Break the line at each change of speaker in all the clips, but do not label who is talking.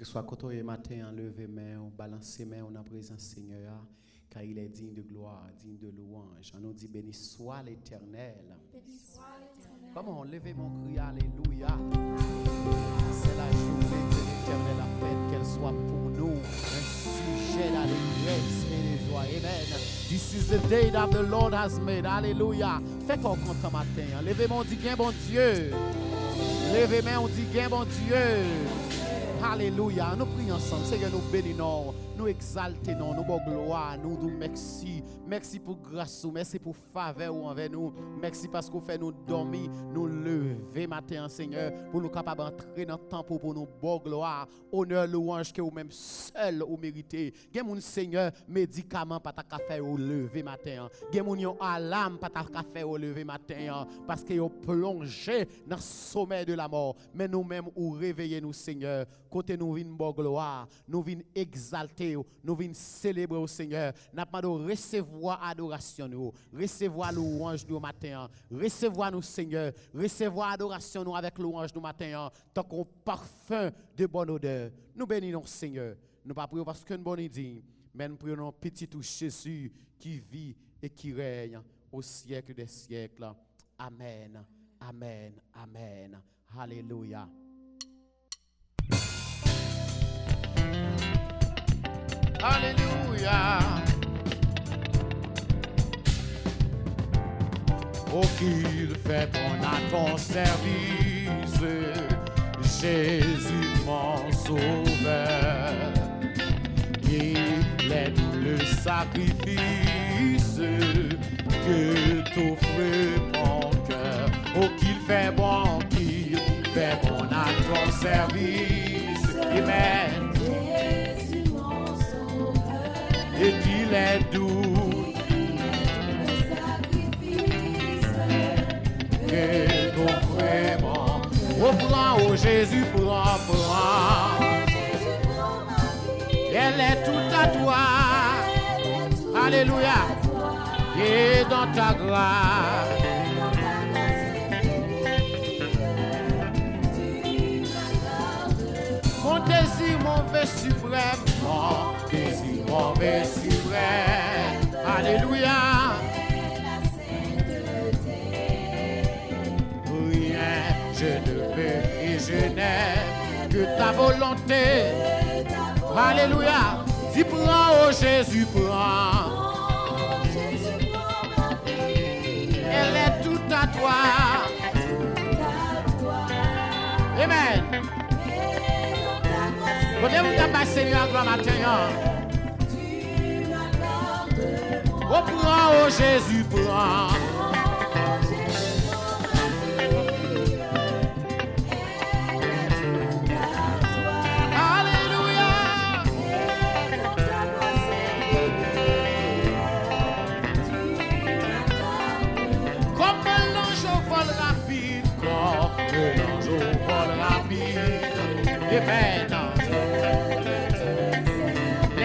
Que soit côté matin, enlever main, balancer main en présence Seigneur, car il est digne de gloire, digne de louange. On nous dit béni soit l'Éternel. Comment lever mon cri, alléluia. C'est la journée que l'Éternel a faite, qu'elle soit pour nous un sujet d'allégresse et de joie. Amen. This is the day that the Lord has made. Alléluia. Fais qu'on compte matin. Levez mon dit bien bon Dieu. Levez main, on dit bien bon Dieu. Alléluia. Nous prions ensemble. Seigneur, nous bénissons, nous exaltons, nous bon gloire, nous disons merci. Merci pour grâce, merci pour faveur envers nous. Merci parce que vous faites nous dormir, nous lever matin, Seigneur, pour nous capables d'entrer dans le temple pour nous bon gloire, honneur, louange que vous-même seul vous méritez. Gen moun Seigneur, médicament pas ta faire au lever matin. Gen moun yon alarme pas ta faire au lever matin parce que vous plongé dans le sommeil de la mort. Mais nous-mêmes ou réveillez nous Seigneur. Côté nous vinn bon gloire, nous vinn exalter, nous vinn célébrer au Seigneur. N'a pas de recevoir adoration nous, recevoir louange nous matin, recevoir nous Seigneur, recevoir adoration nous avec louange nous matin, tant qu'on parfum de bonne odeur. Nous bénissons Seigneur. Nous pas prions parce que nous bonne dit, mais nous prions petit tout Jésus qui vit et qui règne au siècle des siècles. Amen. Amen. Amen. Alléluia. Alléluia. Oh, qu'il fait bon à ton service, Jésus mon sauveur. Il est le sacrifice que t'offre mon cœur. Oh, qu'il fait bon à ton service. Amen. Et qu'il est doux, que ton vraiment, oh prends, oh Jésus, prends, elle est toute à toi, alléluia, et dans ta grâce, mon désir, mon vœu suprême, mon désir, mon vœu suprême, alléluia. Rien je ne veux et je n'aime que ta volonté, alléluia. Dis prends, oh Jésus, prends. Elle est toute à toi. Amen. Vous t'appelez Seigneur gloire matin. Oh prends, oh Jésus, prends. Alléluia. Comme l'ange au vol rapide, comme l'ange au vol rapide. Amen.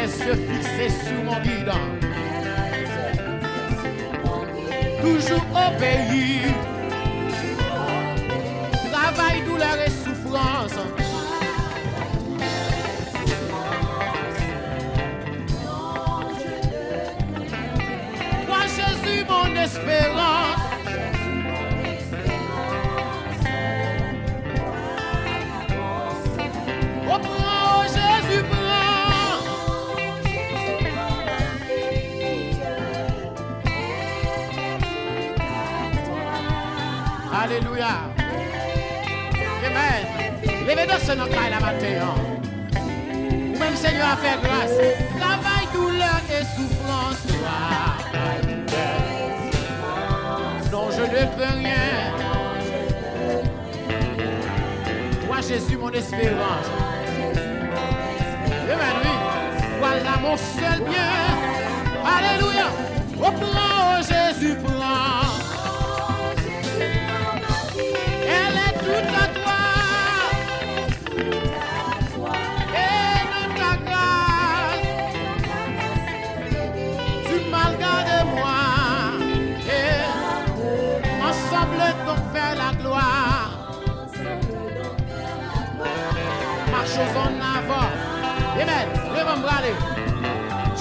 Se fixer sur mon guide, toujours obéir, travail, douleur et souffrance. Moi Jésus mon espérance, oh prends Jésus prends. Alléluia. Amen. Levez dans ce nom la matin. Ou même Seigneur a fait grâce. Travail, douleur et souffrance. Non, je ne peux rien. Toi, Jésus, mon espérance. Amen, oui. Voilà mon seul bien. Alléluia. Oh, prends, oh Jésus, prends. Tout à toi, et dans ta grâce, tu m'as gardé moi, et ensemble donc faire la gloire. Marche choses en avant. Amen. Lève-moi braler.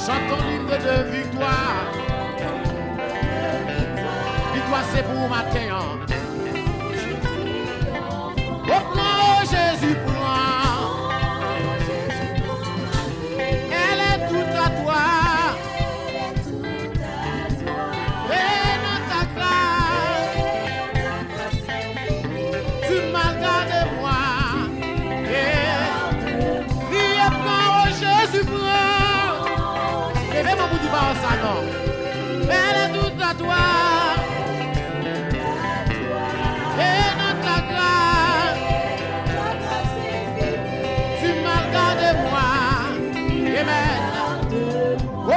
Chantons l'hymne de victoire. Victoire c'est pour matin. Oh, prends, Jésus, prends. Elle est toute à toi. Et dans ta grâce, tu m'as gardé moi. Et prends, oh, Jésus, prends. Et même vous dites pas ça, non. Elle est toute à toi.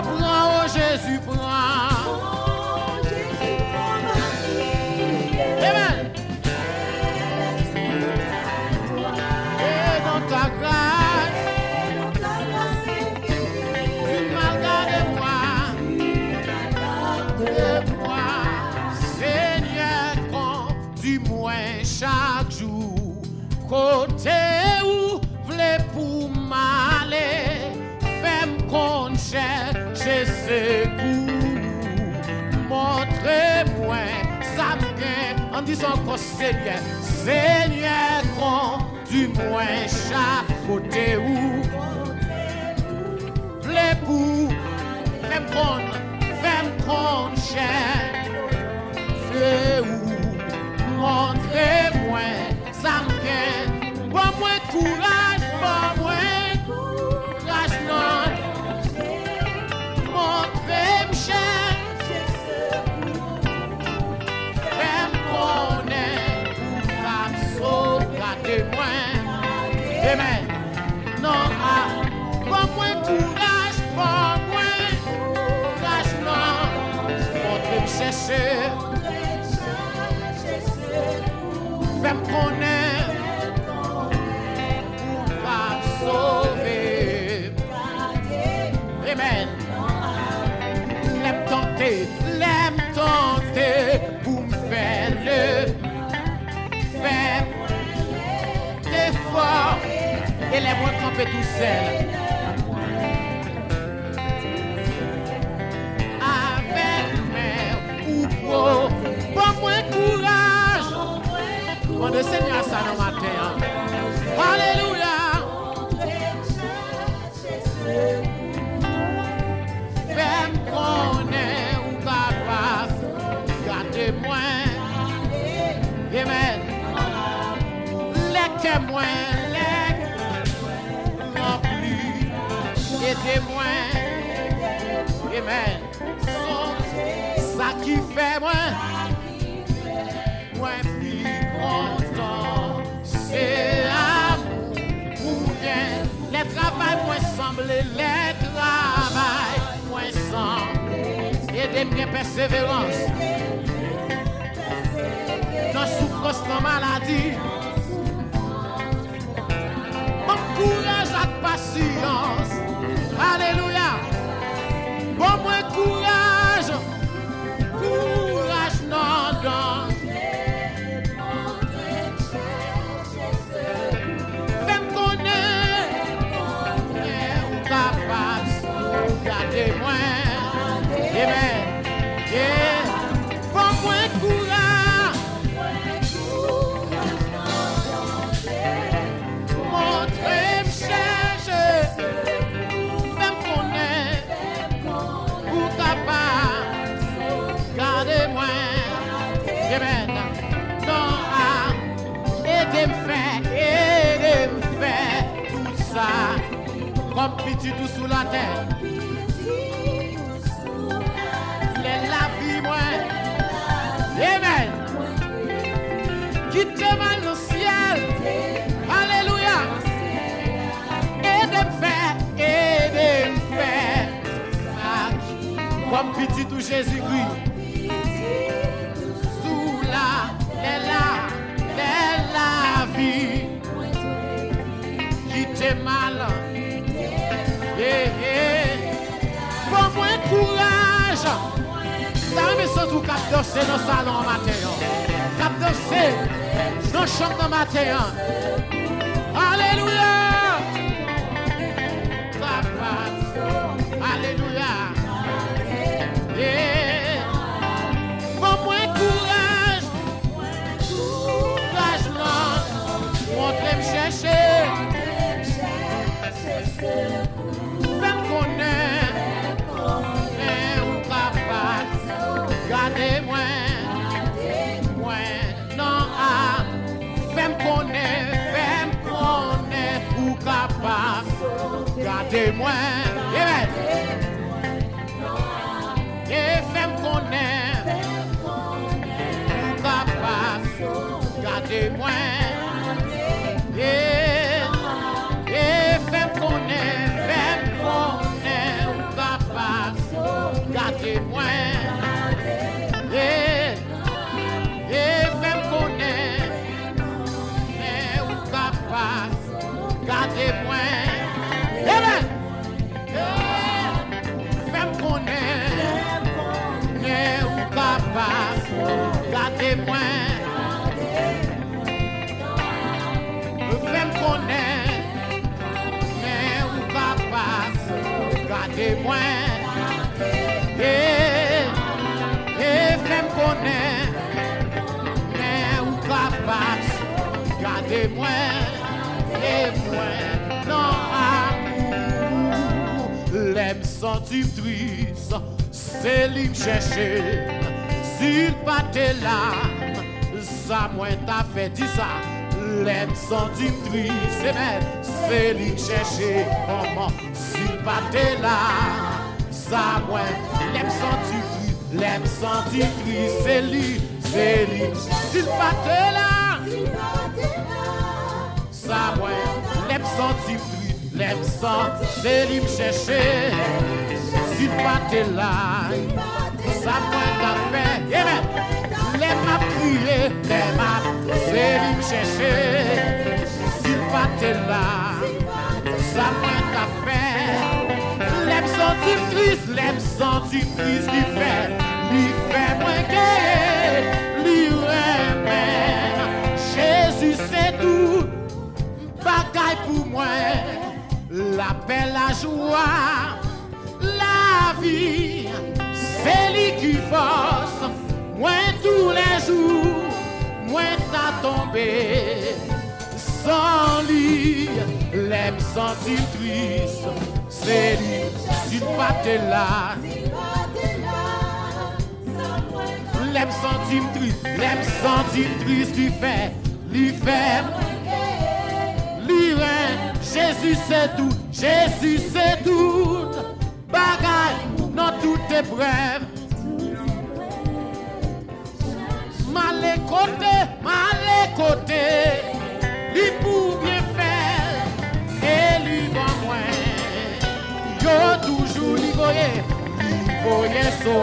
Prends, oh Jésus, prends. Amen. Et dans ta grâce, tu m'as gardé moi. Seigneur, conduis-moi chaque jour. Côté où voulez pour m'aller, fais-moi chercher secours. Montrez-moi ça me gagne en disant qu'au Seigneur, Seigneur, conduis-moi chaque côté où voulez pour, fais-moi chercher où. Montrez-moi ça me gagne. Bon-moi courage, bon-moi courage, non. Montrez-moi chercher fais-moi connaître pour sauvegarder-moi. Amen. Non, bon-moi courage, bon-moi courage, non. Montrez-moi chercher fais-moi connaître pour sauver. Amen. L'aime tenter pour me faire le effort. Et les moins camper tout seul. Avec mer ou pro, bon moins courage. Bon de Seigneur ça dans matin. Alléluia. Fais-moi connaître ou capable. Gardez-moi. Amen. Laissez-moi, remplis. Aidez-moi. Amen. Ça qui fait moi plus content. C'est l'amour pour bien. Les travail moins semblés, les travail moins semblés. Aidez-moi persévérance. Dans souffrance, dans maladie. Bon courage et patience. Alléluia. Bon moins courage. Courage non danger. Fais-moi connaître. Ou capable. Gardez-moi. Amen. Yeah. Bon moins courage. Montrez-moi chercher. Fais-moi connaître. Ou capable. Gardez-moi. Amen. Non, aidez-moi faire tout ça. Comme petit tout sous la terre. La vie, moi. Amen. Quittez mal le ciel. Alléluia. Aidez-moi faire. Comme petit tout Jésus-Christ. Sous la vie. Quittez mal. Bon, moins courage. T'as mis ça tout cap danser dans le salon matin. Cap danser dans le champ matin. Alléluia. gardez-moi. Fais-moi connaître ou capable. Gardez-moi. Fais-moi connaître ou capable. Gardez-moi. Amen. Fais-moi connaître ou capable. Gardez-moi. Fais-moi connaître ou capable. Gardez-moi. Fais-moi connaître ou capable. Gardez-moi. Et moi, non amour. L'aime sentir triste, c'est lui me chercher. S'il pas t'es là, ça moi t'a fait dire ça. L'aime sentir triste, c'est lui me chercher. Comment s'il pas t'es là, ça moi l'aime sentir triste. L'aime sentir triste, c'est lui. S'il pas t'es là, ça moi l'aime sentir triste. L'aime sentir, c'est lui me chercher. S'il pas t'es là, ça moi t'a fait. L'aime à prier, l'aime à, c'est lui me chercher. S'il pas t'es là, ça moi t'a fait. L'aime sentir triste, lui fait moins guérir, lui remet. Jésus c'est tout, bagaille pour moi, la paix, la joie, la vie, c'est lui qui force, moi tous les jours, moi t'as tombé, sans lui, l'aime sentir triste, c'est lui, s'il pas t'es là, l'aime sentir triste, lui fait, Jésus c'est tout, bagaille dans toutes épreuves. Mal côté, lui pour bien faire, et lui va moins. Yo toujours lui voyez so,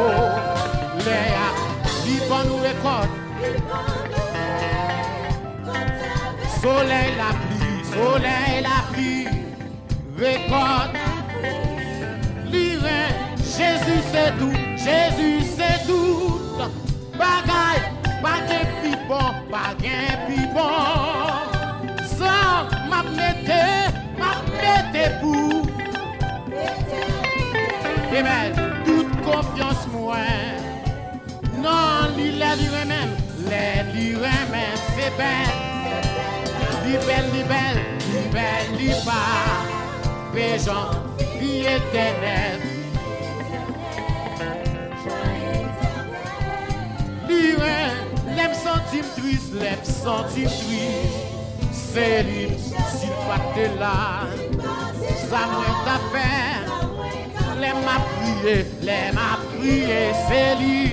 lui va nous récolte. Soleil la pluie, récolte, l'hiver, Jésus c'est tout, bagaille, pas de pipon, sans m'a mette pour, et bien, toute confiance moi, non, lui-même, c'est belle. Li pas, péchant, vie éternelle. L'aime sentir triste, c'est lui, s'il pas t'es là, ça moi t'a fait. L'aime à prier, c'est lui,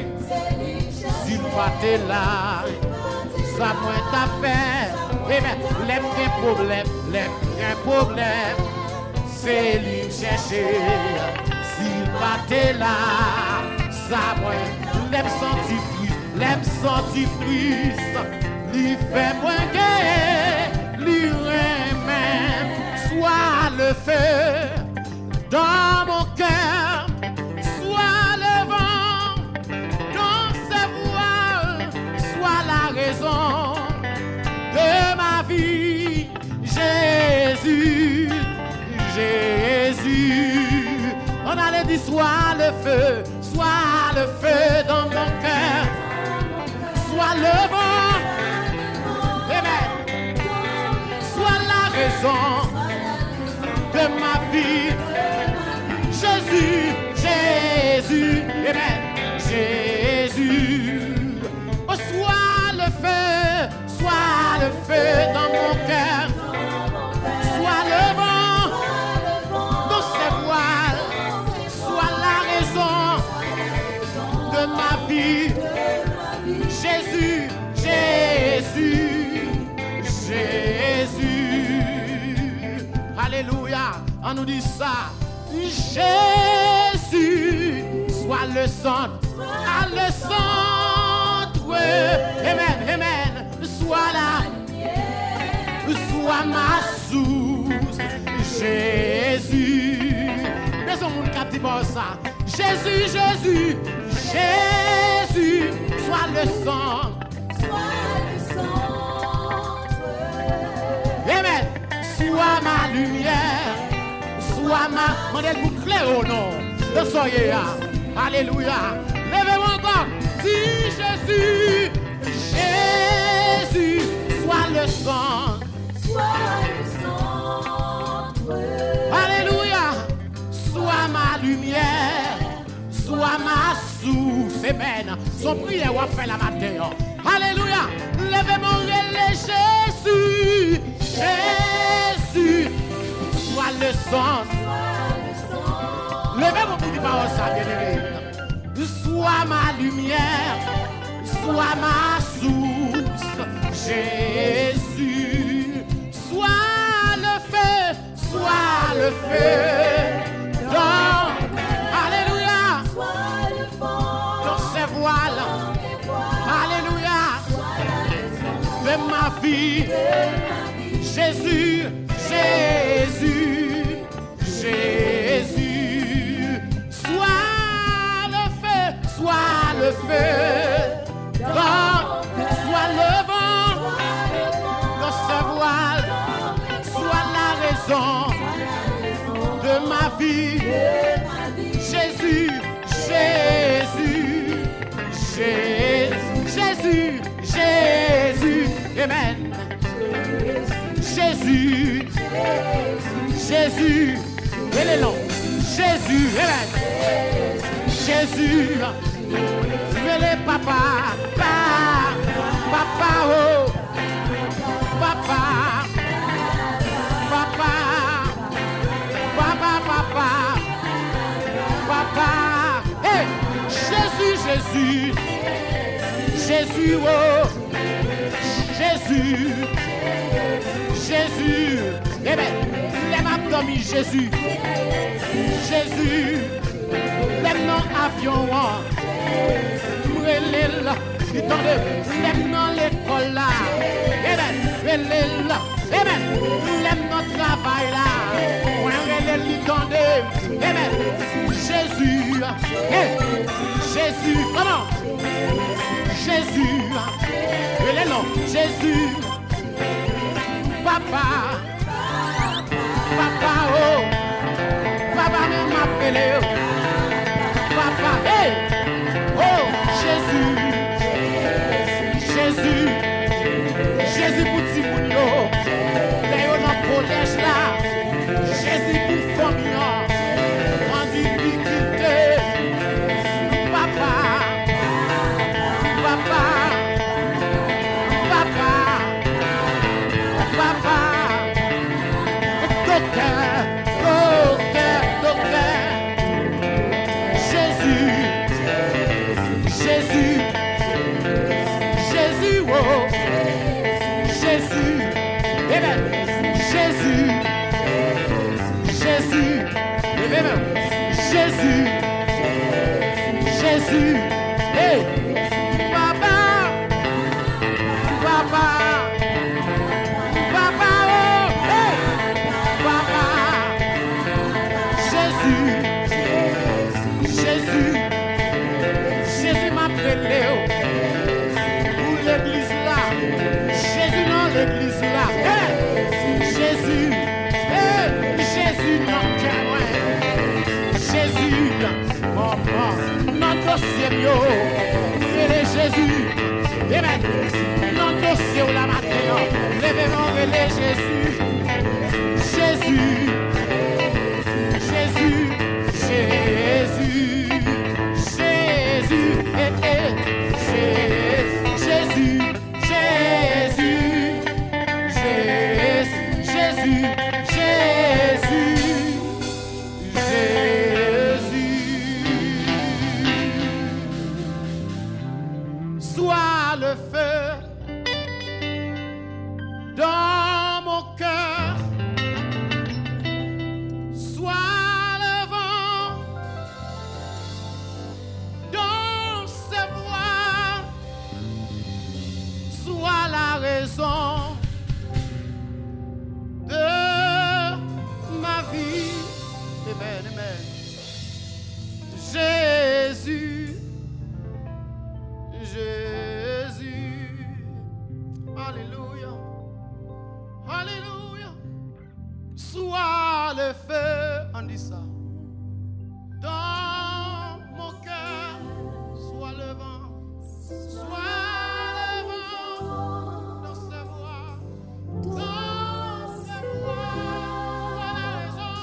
s'il pas t'es là, ça moi t'a fait. L'aime qu'un problème, c'est lui chercher. S'il pas t'es là, ça moi l'aime sentir triste, lui fait moins guerre, lui remet, soit le feu dans mon cœur, soit le vent dans ses voiles, soit la raison de ma vie, Jésus. On allait dire soit le feu dans mon cœur, soit le vent, amen, soit la raison de ma vie, Jésus, amen, Jésus. Oh, soit le feu dans mon cœur, soit le vent dans ses voiles, soit la raison de ma vie, Jésus, On nous dit ça. Jésus, soit le centre. Le centre. Amen, amen. Sois là. Sois ma source. Jésus. Mais on monde qui dit ça. Jésus, Jésus, Jésus, sois le centre. Amen. Sois ma lumière. Sois ma. Mandez vous clair au nom. De soyez là. Alléluia. Levez-moi encore. Si Jésus, Jésus, sois le centre. Alléluia. Sois ma lumière. Sois ma source. Amen. Son prière va faire la matin. Alléluia. Levez-moi Jésus. Jésus. Sois le centre. Levez-moi pour dire par ça, bien-aimé. Sois ma lumière, sois ma source, Jésus. Sois le feu, dans, alléluia, dans ces voiles, alléluia, de ma vie, Jésus, Jésus, Jésus. Sois le feu, sois le vent, dans ce voile, sois la raison de ma vie. Jésus, Jésus, Jésus, Jésus, amen. Jésus, Jésus, et les noms, Jésus, amen. Jésus, les papa, papa, oh, papa, papa, papa, papa, papa, hey, Jésus, Jésus, Jésus, oh, Jésus, Jésus, eh bien, les m'abdomis, Jésus, Jésus, les noms avions, les dans l'école là, amen, amen, les dans travail là, amen, Jésus, Jésus, comment, Jésus, les noms, Jésus, papa, papa, oh, papa m'appelle, papa, hey, oh, Jésus, Jésus, Jésus pour Timounio, les on en collège là, Jésus pour famille, en difficulté, papa, papa, papa, papa, docteur, docteur, docteur, Jésus, Jésus, Jésus, oh, Jésus, amen, Jésus, Jésus, amen, Jésus, Jésus, hey, papa, papa, papa, oh, hey, papa, Jésus, Jésus, Jésus m'appelle pour l'église là, Jésus dans l'église là, hey, Jésus, hey, Jésus dans cœur, Jésus, maman, non dossier mio, c'est Jésus, amen, non dossier la matin, levez-moi les Jésus, Jésus, Jésus, Jésus, Jésus, Jésus, Jésus, Jésus, sois le feu dans mon cœur, raison de ma vie. Amen, amen. Jésus, Jésus. Alléluia, alléluia. Sois le feu, on dit ça. Dans mon cœur, sois le vent, dans sa voix, sois la raison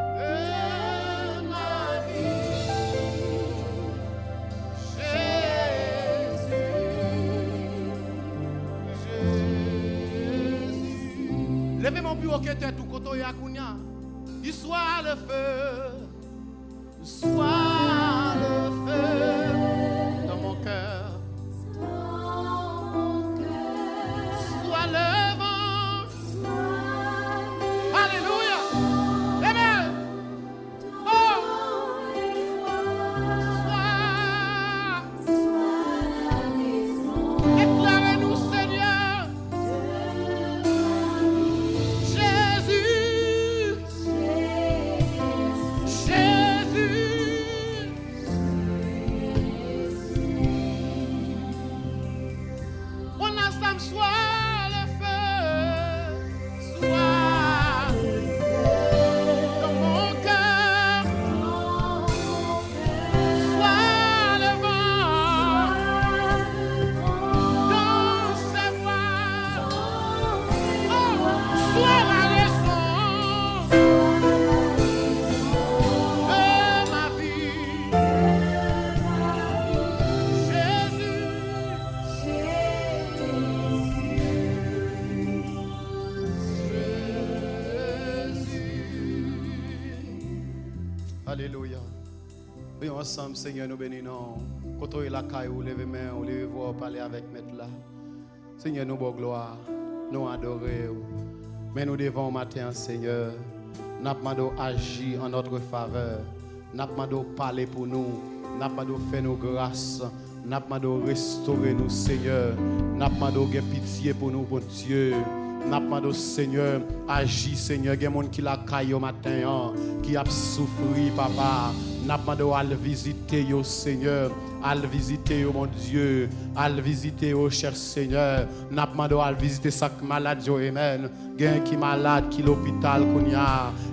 de ma vie. Jésus. Levez mon bureau qui était tout côté à Kounia. Dis sois le feu. Sois le feu dans mon cœur. Sois le vent. Alléluia. Amen. Oh. Sois. Éclairez-nous, Seigneur. Jésus. Sois le feu, sois dans mon cœur, sois le vent dans ses voies, sois la raison de ma vie, Jésus. Alléluia. Oui, ensemble, Seigneur, nous bénissons. Quand on est la caille, on lève les mains, on lève voir, parler avec Maître là. Seigneur, nous bon gloire, nous adorons. Mais nous devons matin, Seigneur, nous demandons agir en notre faveur. Nous demandons parler pour nous. Nous demandons faire nos grâces. Nous demandons restaurer nous, Seigneur. Nous demandons pitié pour nous, bon Dieu. Nous demandons, Seigneur, agis, Seigneur. Il y a des gens qui la caille au matin, qui a souffert, papa. Nous demandons à le visiter, Seigneur. À le visiter, mon Dieu. À le visiter, cher Seigneur. Nous demandons à le visiter chaque malade, amen. Quelqu'un qui est malade, qui est à l'hôpital,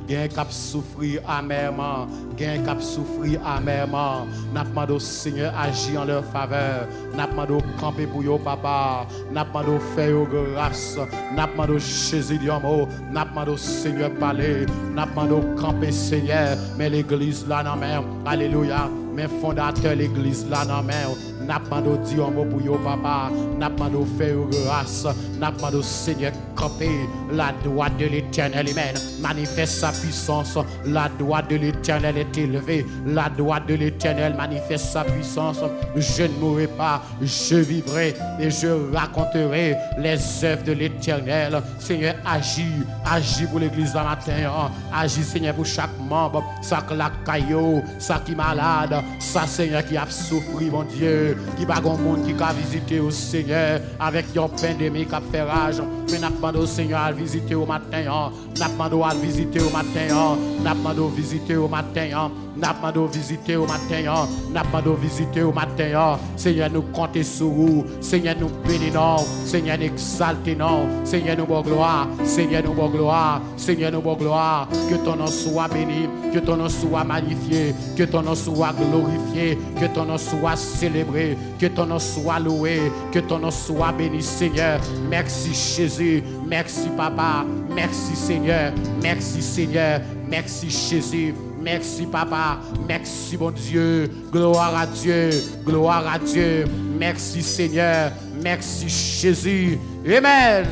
quelqu'un qui a souffert amèrement. Quelqu'un qui a souffert amèrement. Nous demandons, Seigneur, agir en leur faveur. Nous demandons camper pour eux, papa. Nous demandons faire grâce. Nous demandons Jésus d'homme. Nous demandons, Seigneur, parler. Nous demandons camper, Seigneur. Mais l'église là, non, mais alléluia. Mais fondateur l'église là, non, mais n'a pas de dire un mot pour yo, papa. N'a pas de faire grâce. N'a pas de Seigneur camper. La droite de l'éternel, amen. Manifeste sa puissance. La droite de l'éternel est élevée. La droite de l'éternel manifeste sa puissance. Je ne mourrai pas. Je vivrai et je raconterai les œuvres de l'éternel. Seigneur, agis. Agis pour l'église là matin. Agis, Seigneur, pour chaque membre. Ça qui la caillou. Ça qui est malade. Ça, Seigneur, qui a souffert, mon Dieu. Qui va un monde qui a visité au Seigneur avec une pandémie qui a fait rage. Mais n'a pas de Seigneur à visiter au matin. N'a pas de visiter au matin. N'a pas de visiter au matin. N'a pas de visiter au matin. N'a pas de visiter au matin. Seigneur, nous comptons sur vous. Seigneur, nous bénissons. Seigneur, nous exaltons. Seigneur, nous bon gloire. Seigneur, nous bon gloire. Seigneur, nous bon gloire. Que ton nom soit béni. Que ton nom soit magnifié. Que ton nom soit glorifié. Que ton nom soit célébré. Que ton nom soit loué. Que ton nom soit béni, Seigneur. Merci, Jésus. Merci, Papa. Merci, Seigneur. Merci, Seigneur. Merci, Jésus. Merci, Papa. Merci, mon Dieu. Gloire à Dieu. Gloire à Dieu. Merci, Seigneur. Merci, Jésus. Amen.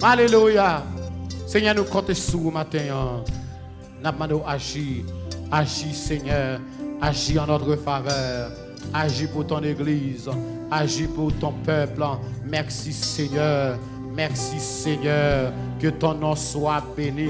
Alléluia. Seigneur, nous comptons sur vous matin. Nous demandons agir. Agis, Seigneur. Agis en notre faveur. Agis pour ton église. Agis pour ton peuple. Merci, Seigneur. Merci, Seigneur. Que ton nom soit béni.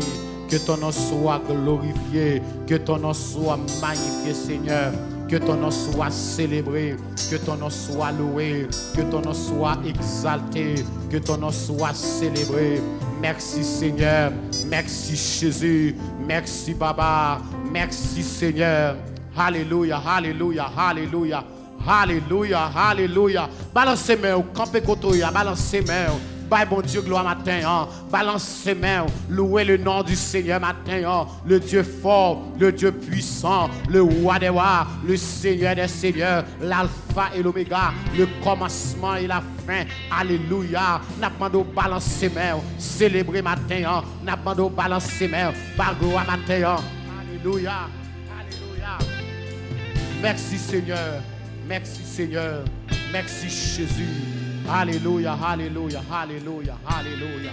Que ton nom soit glorifié. Que ton nom soit magnifié, Seigneur. Que ton nom soit célébré, que ton nom soit loué, que ton nom soit exalté, que ton nom soit célébré. Merci Seigneur, merci Jésus, merci Baba, merci Seigneur. Alléluia, alléluia, alléluia, alléluia, alléluia. Balancez main, campez côté, balancez main. Bye bon Dieu, gloire matin, hein. Balance ses mains, louez le nom du Seigneur matin, hein. Le Dieu fort, le Dieu puissant, le roi des rois, le Seigneur des seigneurs, l'alpha et l'oméga, le commencement et la fin. Alléluia. N'a pas de balance ses mains, célébrer matin, hein. N'a pas de balance ses mains, par gloire matin, hein. Alléluia. Alléluia. Merci Seigneur, merci Seigneur, merci Jésus. Alléluia, alléluia, alléluia, alléluia.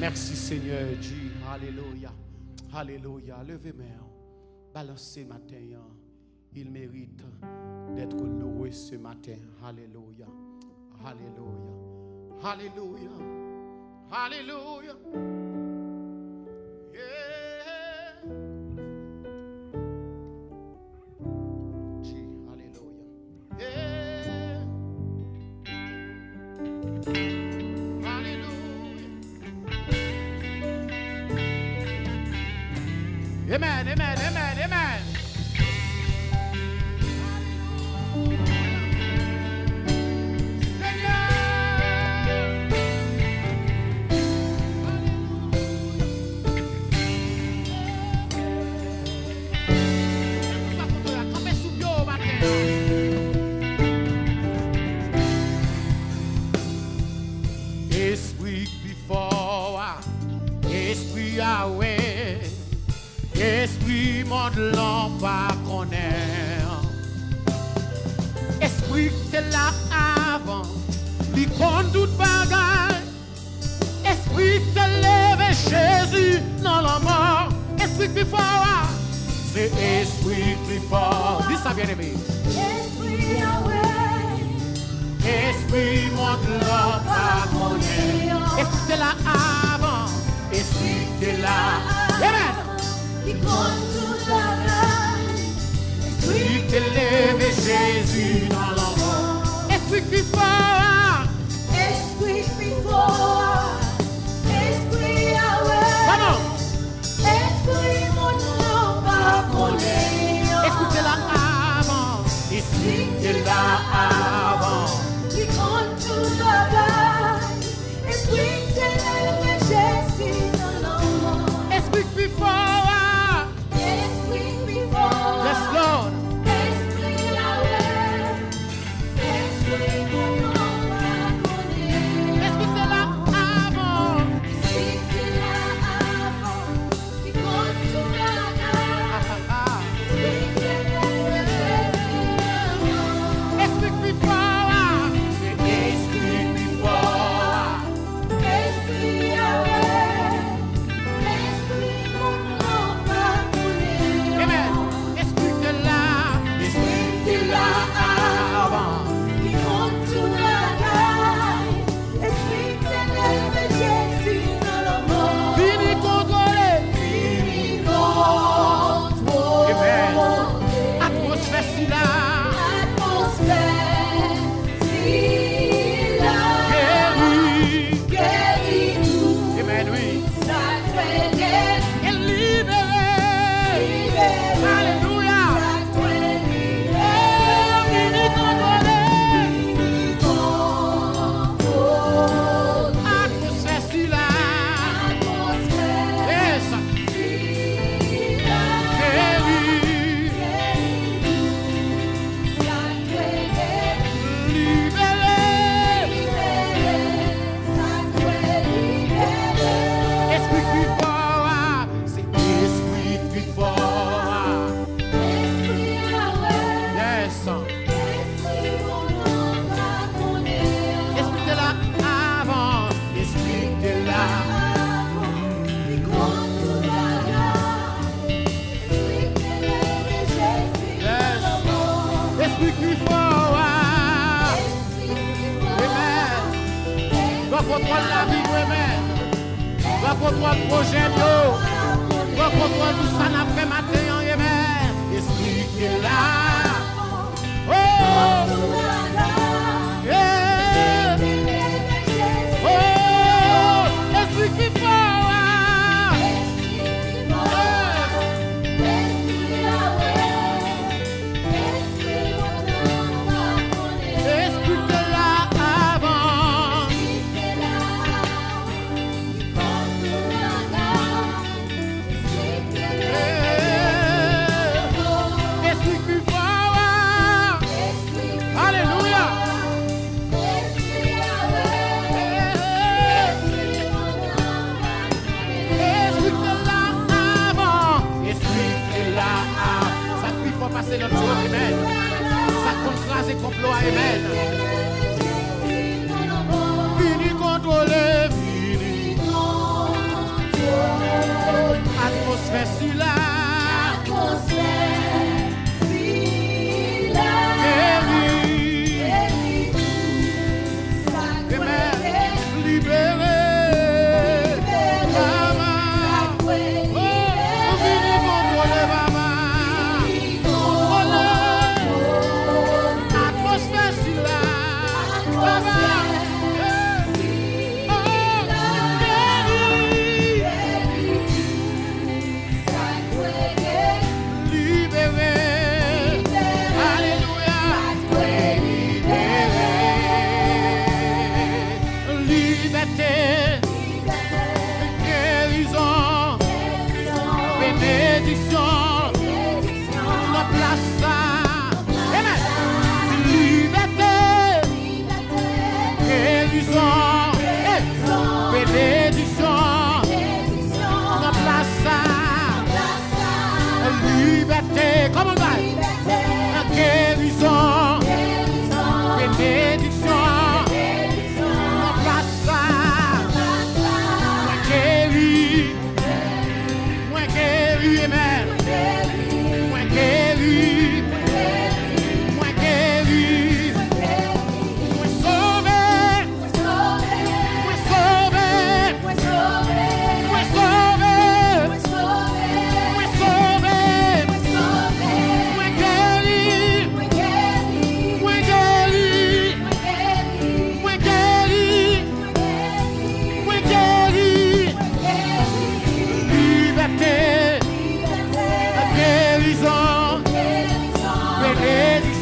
Merci Seigneur Dieu. Alléluia, alléluia. Levez main, balancez matin. Il mérite d'être loué ce matin. Alléluia, alléluia, alléluia, alléluia. Yeah. Dieu, alléluia. Yeah. Amen, amen, amen, amen. Esprit before, esprit Yahweh. Esprit monde l'en pas connaît. Esprit c'est là avant, lui conduit bagaille. Esprit c'est levé Jésus dans la mort. Esprit plus fort, c'est esprit plus fort. Dis ça bien aimé.
Esprit Yahweh.
Esprit monde l'en pas connaît. Esprit c'est là avant, esprit c'est là. Amen. Esprit t'élève Jésus dans l'envoi. Esprit qui fort.
Esprit qui fort. Esprit Yahweh.
Comment?
Esprit mon nom pas collé.
Esprit t'es là avant. Esprit t'es là avant.
Qui compte tout le bagaille. Esprit t'élève Jésus dans l'envoi.
Esprit qui fort. Yes, Lord.
Esprit Yahweh. Esprit mon nom pas collé.
Esprit t'es là avant.
Esprit t'es là avant. Qui compte tout le bagaille. Esprit t'élève Jésus dans l'envoi.
Esprit qui fort. C'est esprit qui fort.
Esprit Yahweh. Esprit mon nom pas collé.
Amen. Esprit t'es là. Esprit t'es là avant.
Qui compte tout le bagaille. Esprit t'élève Jésus dans le monde.
Fini contrôler.
Fini contrôler.
Amen. Atmosphère si là.
Atmosphère, si là.
Guéri.
Guéris tout.
Amen, oui.
Sacré guéri.
Et libéré.
Libéré.
Alléluia.
Sacré libéré.
Fini contrôler.
Fini contrôler.
Atmosphère si là.
Atmosphère,
Yes.
si là.
Guéri.
Sacré guéri.
Libéré. Esprit qui fort. C'est esprit qui fort. Yes. Esprit de là avant. Esprit de là. Esprit qui fort. Amen. Va contrôler la vie, amen. Va contrôler le projet, yo. Va contrôler tout ça, n'a fait matin, amen. Esprit qui est là.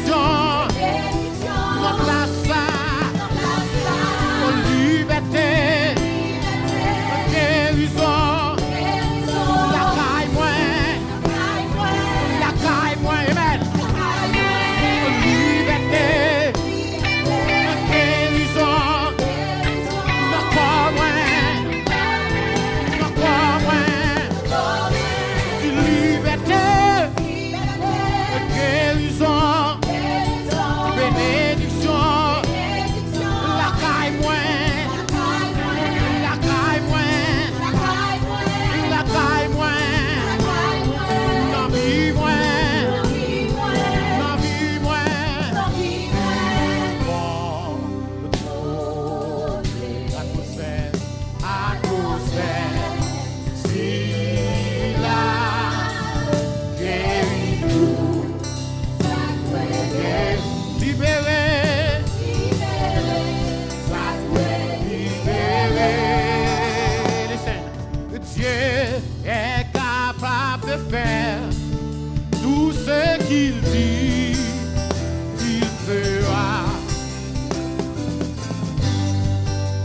bénédiction, notre place, liberté, guérison, la caille moins, amen. Liberté, guérison, le corps moins, liberté, guérison, bénédiction, la caille moins, la caille moins, la vie moins, la vie moins. Atmosphère, si la guéris-nous, libéré, Listen. Dieu est capable de faire tout ce qu'il dit, il fera.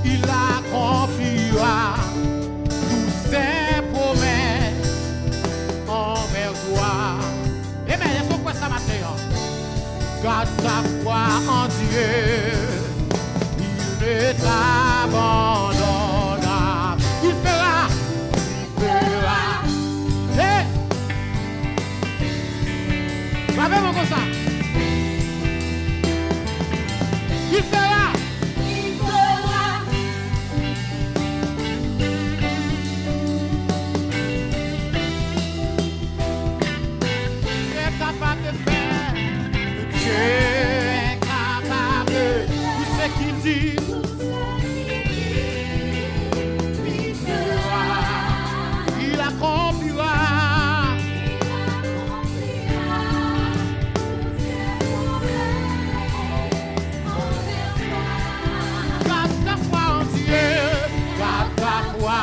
Il accomplira tous ses promesses envers toi. Amen. Est-ce qu'on peut ça matin? Garde ta foi en Dieu, il ne t'abandonnera. Il fera. Hey! Va même comme ça. Il fera. Capable de faire, Dieu est capable de tout ce qu'il dit. Il accomplira. Garde ta foi en Dieu, garde ta foi.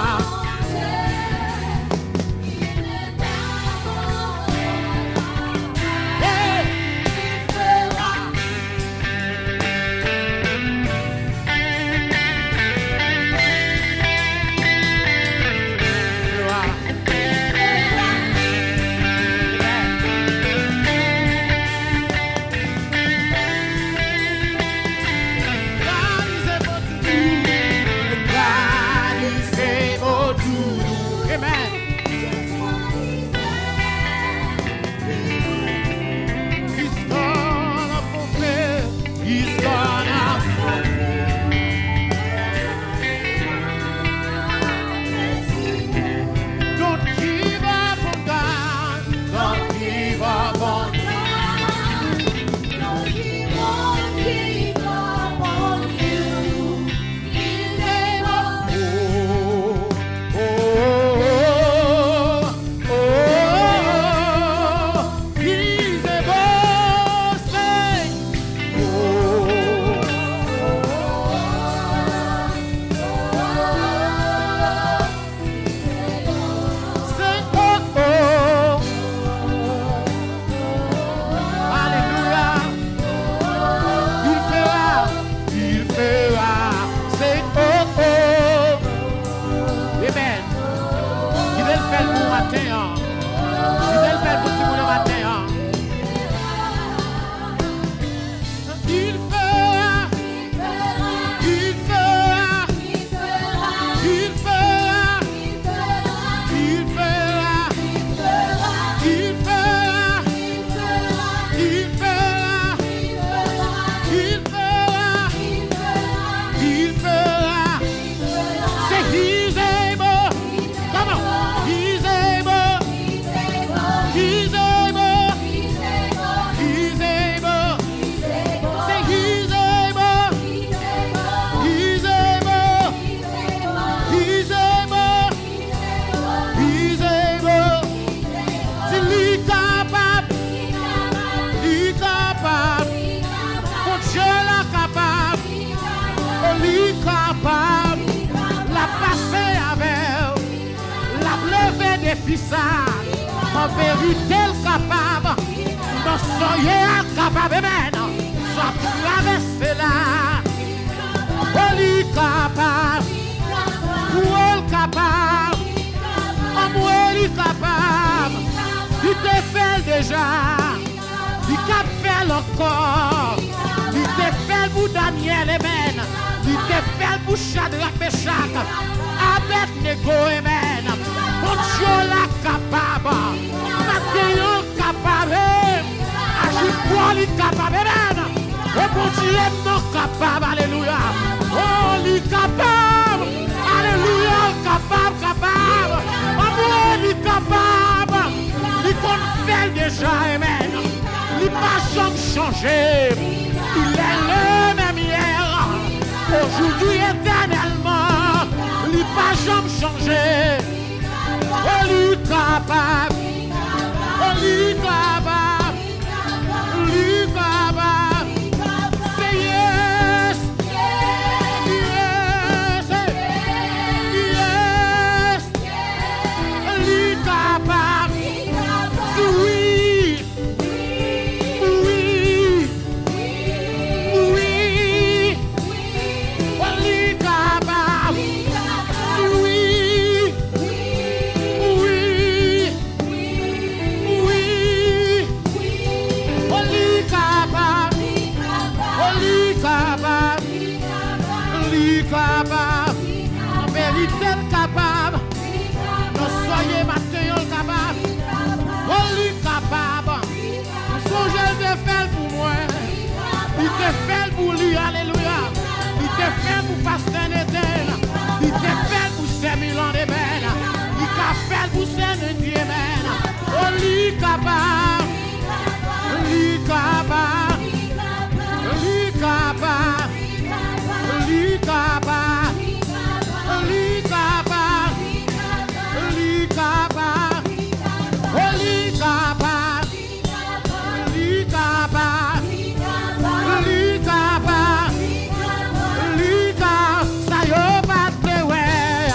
En vérité, capable, nous soyons capables, amen. fait encore. Il te fait pour Daniel, amen. Il te fait pour Shadrach, Meshach, Abednego, amen. Mon Dieu la capable. Mathéo capable. Agir pour lui capable, amen. Oh mon Dieu non capable, alléluia. Oh lui capable. Alléluia, capable, capable. Oh lui capable. Il confesse déjà, amen. Il n'a pas jamais changé. Il est le même hier. Aujourd'hui, éternellement. Il n'a pas jamais changé. Oh, lui capable. Oh, lui capable. Lui capable. C'est yes. Yes. Yes. Lui capable. Oui. Oui. Oui. Oh, lui capable. Oui. Oui. Oui. Oh, lui capable. Oh, lui capable. Lui capable. En vérité, capable. Non, soyez maintenant capable. Oh, lui capable. Songez de faire pour moi. Il te fait pour lui, alléluia. Il te fait pour pasteur Néden. Il te fait pour 5000 ans de mène. Il t'a fait pour Saint-Dieu, amen. Oh, lui capable. Lui capable. Lui capable. Lui capable. Lui capable. Lui capable. Oh, lui capable. Lui capable. Lui capable. Lui capable. Ça y est, pas de ouais.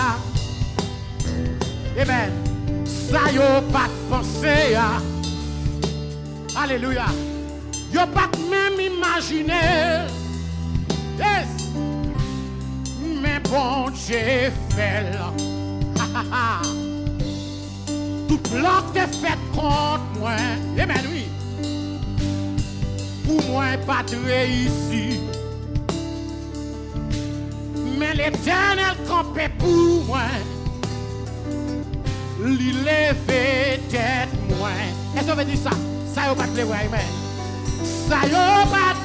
Amen. Ça y est, pas de penser. Alléluia. Yo pas même imaginer. Yes. Mais bon Dieu fait là. Tout plan que fait contre moi. Amen, oui. Pour moi, pas de réussir. Mais l'Éternel campait pour moi. Lui lever tête moi. Est-ce qu'on veut dire ça? Ça y'a pas de ouais, amen. Ça y'a pas de...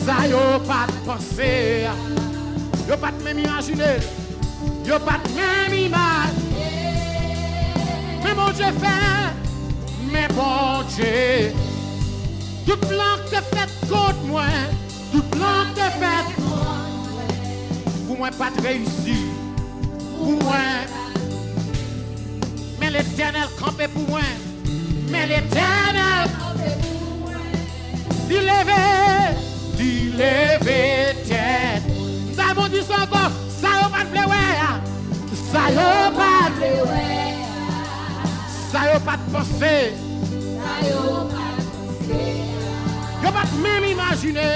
Ça y'a pas de penser. Y'a pas de même imaginer. Y'a pas de même imaginer. Mais mon Dieu fait. Mais bon Dieu. Tout plan que fait contre moi. Tout plan que fait contre moi. Pour moi pas de réussir. Pour moi. Mais l'Éternel campait pour moi. Mais l'Éternel campait pour moi. Il levait tête. Ça m'a dit ça encore. Ça y'a pas de pleurer. Ça y'a pas de pleurer. Ça y'a pas de penser. Ça y'a pas de penser. Y'a pas de même imaginer.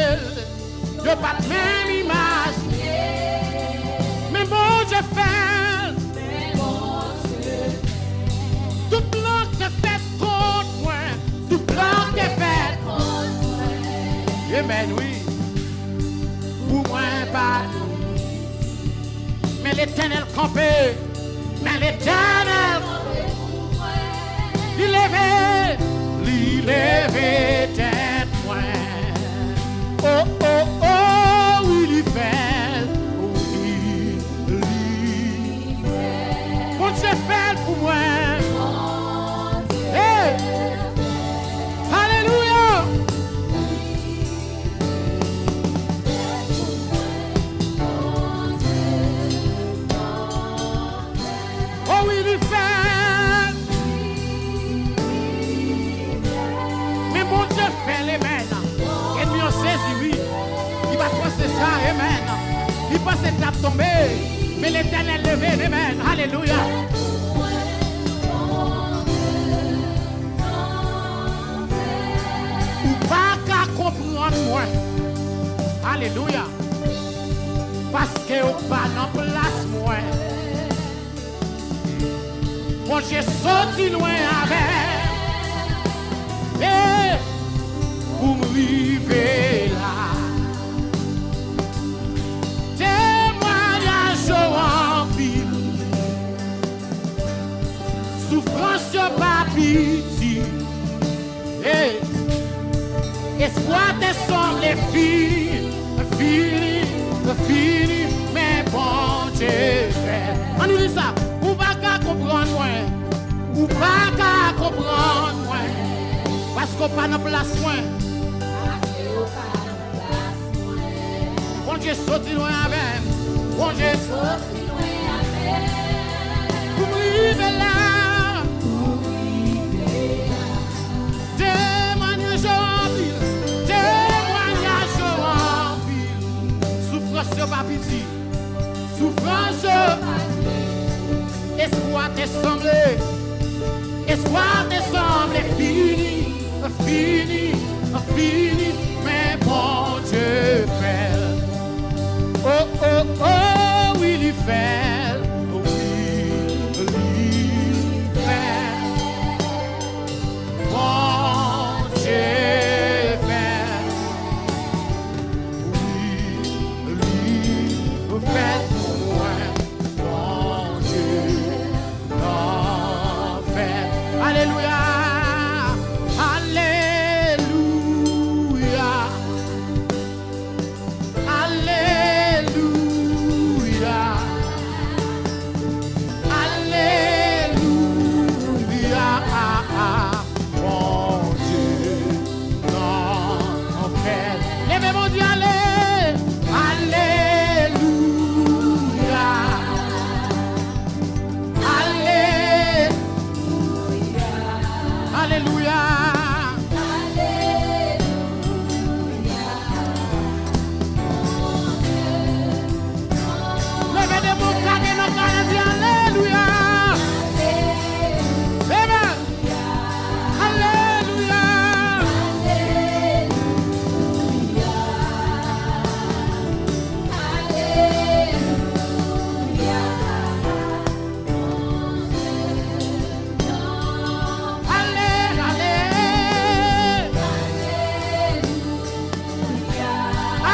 Y'a pas de même imaginer. Mais bon Dieu fait. Mais bon Dieu fait. Tout plan que fait contre moi. Tout plan que fait contre moi. Amen, oui. Pour moi, pas. Mais l'Éternel campait. Mais l'Éternel campait pour moi. Il levait tête moi. Oh, oh, oh, oui, il fait. Oui, il fait. Bon Dieu fait pour moi. Hey. Alléluia. Oh oui, il fait. Mais mon Dieu fait les mains. Et nous on saisit lui. Il va penser ça, amen. Il pense que ça tomber. Mais l'Éternel levé, amen. Alléluia. Ou pas qu'à comprendre moi. Alléluia. Parce que au pas en place moi. Moi j'ai sorti loin avec. Espoir te semble fini, fini, fini, mais bon Dieu fait. On nous dit ça, ou pas qu'à comprendre moi, ou pas qu'à comprendre moi, parce qu'on pas de place moi. Bon Dieu sorti loin avec, bon Dieu sorti loin avec. Pour vivre là, témoignage en ville, témoignage en ville. Souffrance pas pitié, souffrance, espoir te semble, espoir te semble fini, fini, fini, mais bon Dieu fait. Oh, oh, oh, oui, il fait, oui, il fait. Bon Dieu fait, oui, il fait pour moi. Bon Dieu l'en fait. Alléluia, alléluia, alléluia, alléluia, bon Dieu l'en fait. Levez mon Dieu, alléluia, alléluia, alléluia. Levez des mots carrés dans le cœur, dis alléluia. Amen. Alléluia. Allez, allez.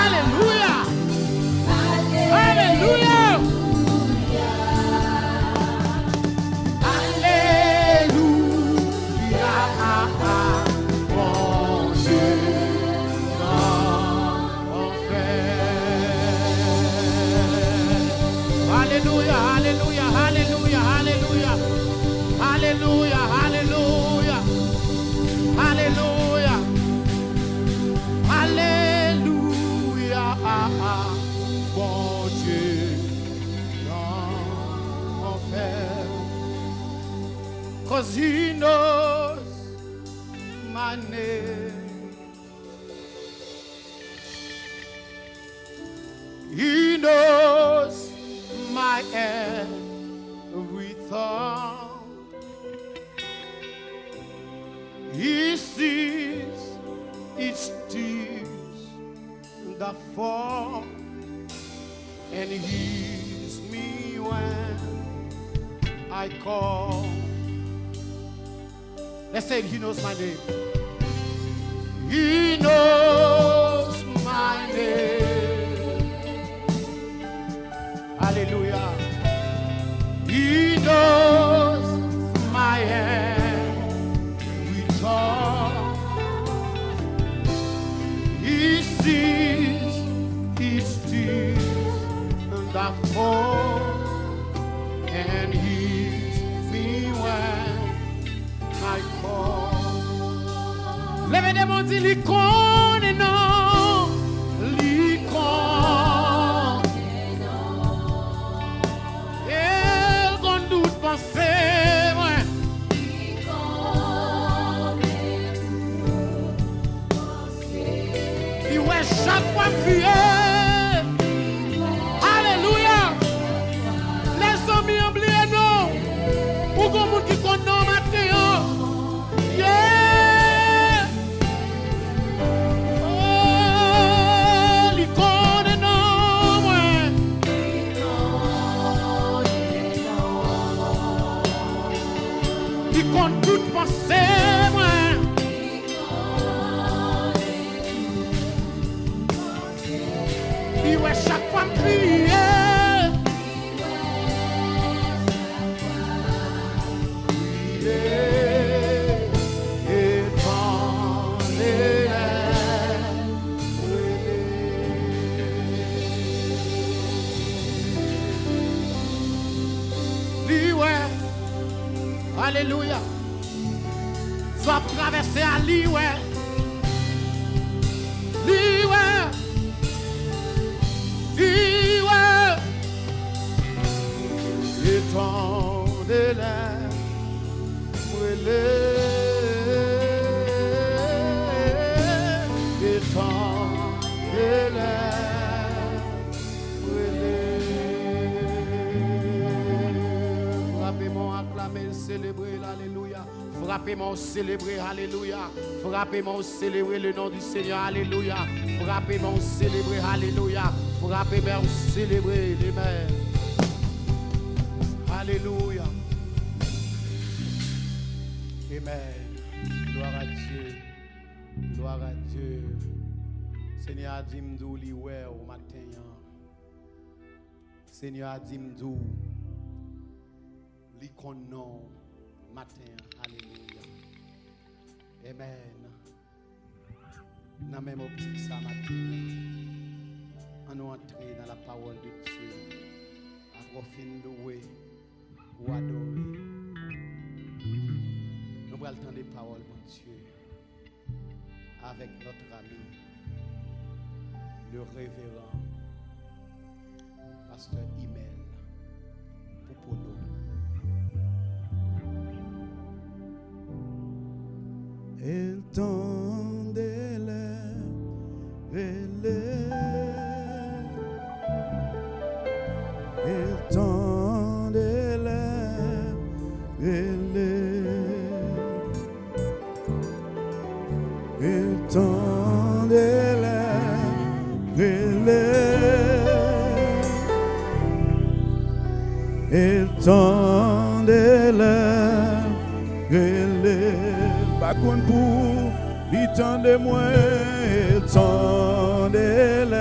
Alléluia. Alléluia. Alléluia. Bon Dieu l'en fait. Alléluia, alléluia, alléluia, alléluia. Alléluia, alléluia. Alléluia. Alléluia. Bon Dieu l'en fait. 'Cause he knows my name. He knows my every thought. He sees each tears that fall, and he hears me when I call. Let's say he knows my name. He knows my name. Hallelujah. He knows my every thought. He sees each tears that fall, and hears me when I call. Levez des mots, dis l'icône, non, l'icône. Elle qu'on doute penser, moi. Et ouais, chaque fois crier. Alléluia. Les amis oubliés, non. Ou comme monde qui connaît non matin. Yeah. Oh, l'icône, non, moi. L'icône toute pensée, moi. laisser à lui, ouais. Lui, ouais. Lui, ouais. Étendez-les. Frappez-moi, acclamez, célébrez, alléluia. Frappez-moi, célébrez, alléluia. Frappez-moi, célébrez le nom du Seigneur, alléluia. Frappez-moi, célébrez, alléluia. Frappez-moi, célébrez, amen. Alléluia. Amen. Gloire à Dieu. Gloire à Dieu. Seigneur a dit m'dou li ouais au matin. Seigneur a dit m'dou li konnon matin. Alléluia. Amen. Dans même optique ça matin. On nous entrer dans la parole de Dieu. À profin louer ou adorer. Nous allons entendre des paroles, mon Dieu, avec notre ami, le révérend pasteur Imel Poupono.
El tendele, el tendele, el tendele, el tendele, pas qu'on pour il tende moi, il tendele,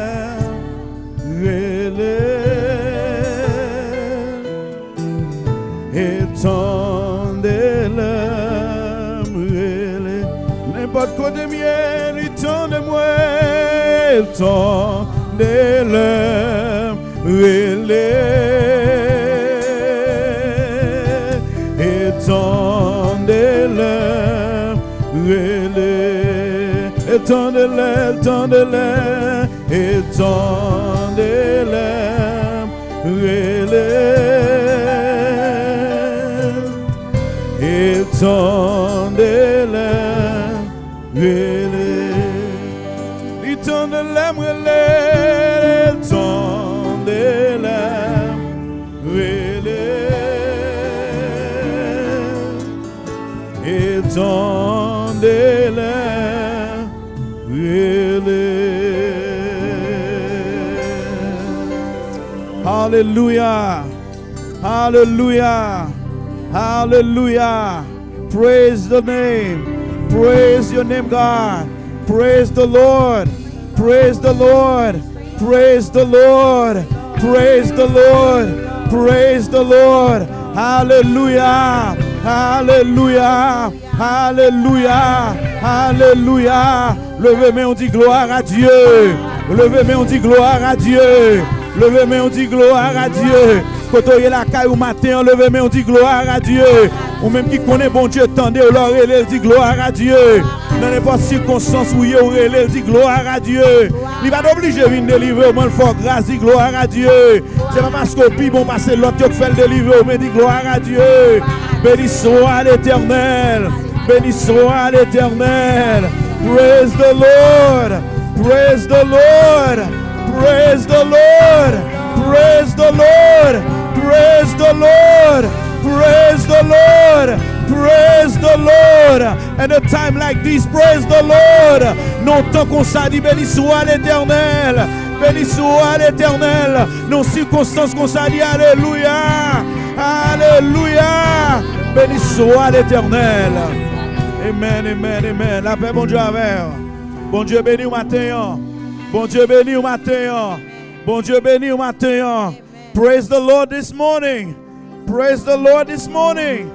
il tendele, n'importe quoi de miel, il tende moi, il tendele, il tendele, étendez-le, étendez-le, étendez-le, étendez-le, étendez-le, hallelujah, hallelujah, hallelujah. Praise the name, praise your name, God. Praise the Lord, praise the Lord, praise the Lord, praise the Lord, praise the Lord. Hallelujah, hallelujah, hallelujah, hallelujah. Levez-moi, on dit gloire à Dieu. Levez-moi, on dit gloire à Dieu. Levez-moi, on dit gloire à Dieu. Quand on est la caille au matin, levez-moi, on dit gloire à Dieu. Ou même qui connaît bon Dieu, tendez, ou leur il dit gloire à Dieu. Dans n'importe circonstance où il dit gloire à Dieu. Il va pas obligé de venir délivrer, au moins il faut grâce, dit gloire à Dieu. C'est pas parce que puis bon passer l'autre qui fait le délivrer, mais dit gloire à Dieu. Béni soit l'Éternel. Béni soit l'Éternel. Praise the Lord. Praise the Lord. Praise the Lord. Praise the Lord. Praise the Lord. Praise the Lord. Praise the Lord. And a time like this, praise the Lord. Non tant qu'on s'a dit béni soit l'Éternel. Béni soit l'Éternel. Non circonstances qu'on s'a dit alléluia. Alléluia. Béni soit l'Éternel. Amen, amen, amen. La paix, bon Dieu avec. Bon Dieu béni au matin. Bon Dieu béni au matin. Bon Dieu béni au matin. Praise the Lord this morning. Praise the Lord this morning.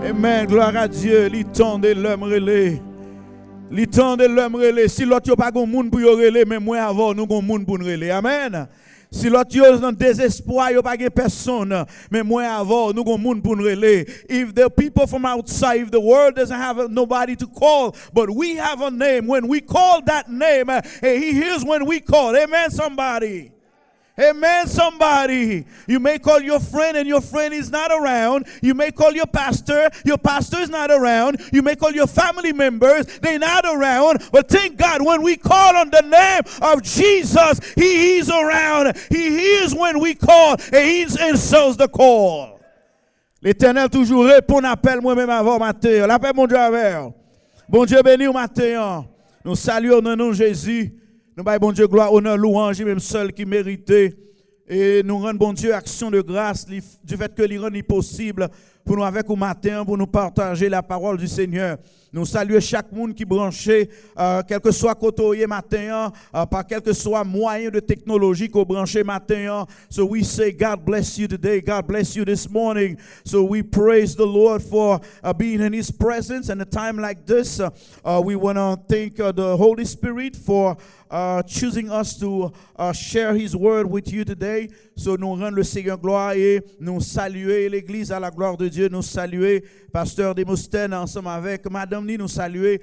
Amen. Gloire à Dieu. Li tende l'homme relé. Li tende l'homme relé. Si l'autre n'a pas de monde pour relé, mais moi avant, nous avons monde pour relé. Amen. Si l'autre yo dans désespoir, yo pas gen personne, mais moi avant, nous gon moun pour nous relayer. If the people from outside, if the world doesn't have nobody to call, but we have a name. When we call that name, he hears when we call. Amen, somebody. Amen, somebody. You may call your friend and your friend is not around. You may call your pastor is not around. You may call your family members, they're not around. But thank God, when we call on the name of Jesus, he is around. He hears when we call and he answers the call. L'Éternel toujours répond à l'appel moi-même avant matin. L'appel mon Dieu avec. Bon Dieu béni au matin. Nous saluons dans le nom de Jésus. Nous baillons bon Dieu gloire, honneur, louange, même seul qui méritait. Et nous rendons bon Dieu action de grâce du fait que l'Iran est possible pour nous avec au matin, pour nous partager la parole du Seigneur. Nous saluons chaque monde qui branché, quel que soit côté matin, par quel que soit moyen de technologie qu'on branché matin. So we say, God bless you today. God bless you this morning. So we praise the Lord for being in His presence. And a time like this, we want to thank the Holy Spirit for choosing us to share His word with you today. So nous rendons le Seigneur gloire et nous saluer l'Église à la gloire de Dieu. Nous saluer Pasteur Demosthène ensemble avec Madame Ni. Nous saluer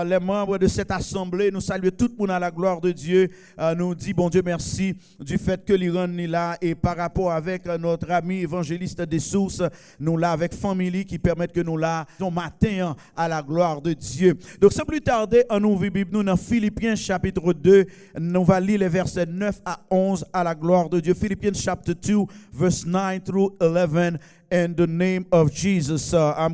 les membres de cette assemblée. Nous saluer tout le monde à la gloire de Dieu. Nous dit bon Dieu merci du fait que l'Iran est là. Et par rapport avec notre ami évangéliste des sources, nous là avec famille qui permettent que nous là ton matin à la gloire de Dieu. Donc sans plus tarder, on ouvre Bible nous dans Philippiens chapitre 2. Nous va lire les versets 9 à 11 à la gloire de Dieu. Philippians chapter 2 verse 9 through 11 in the name of Jesus. I'm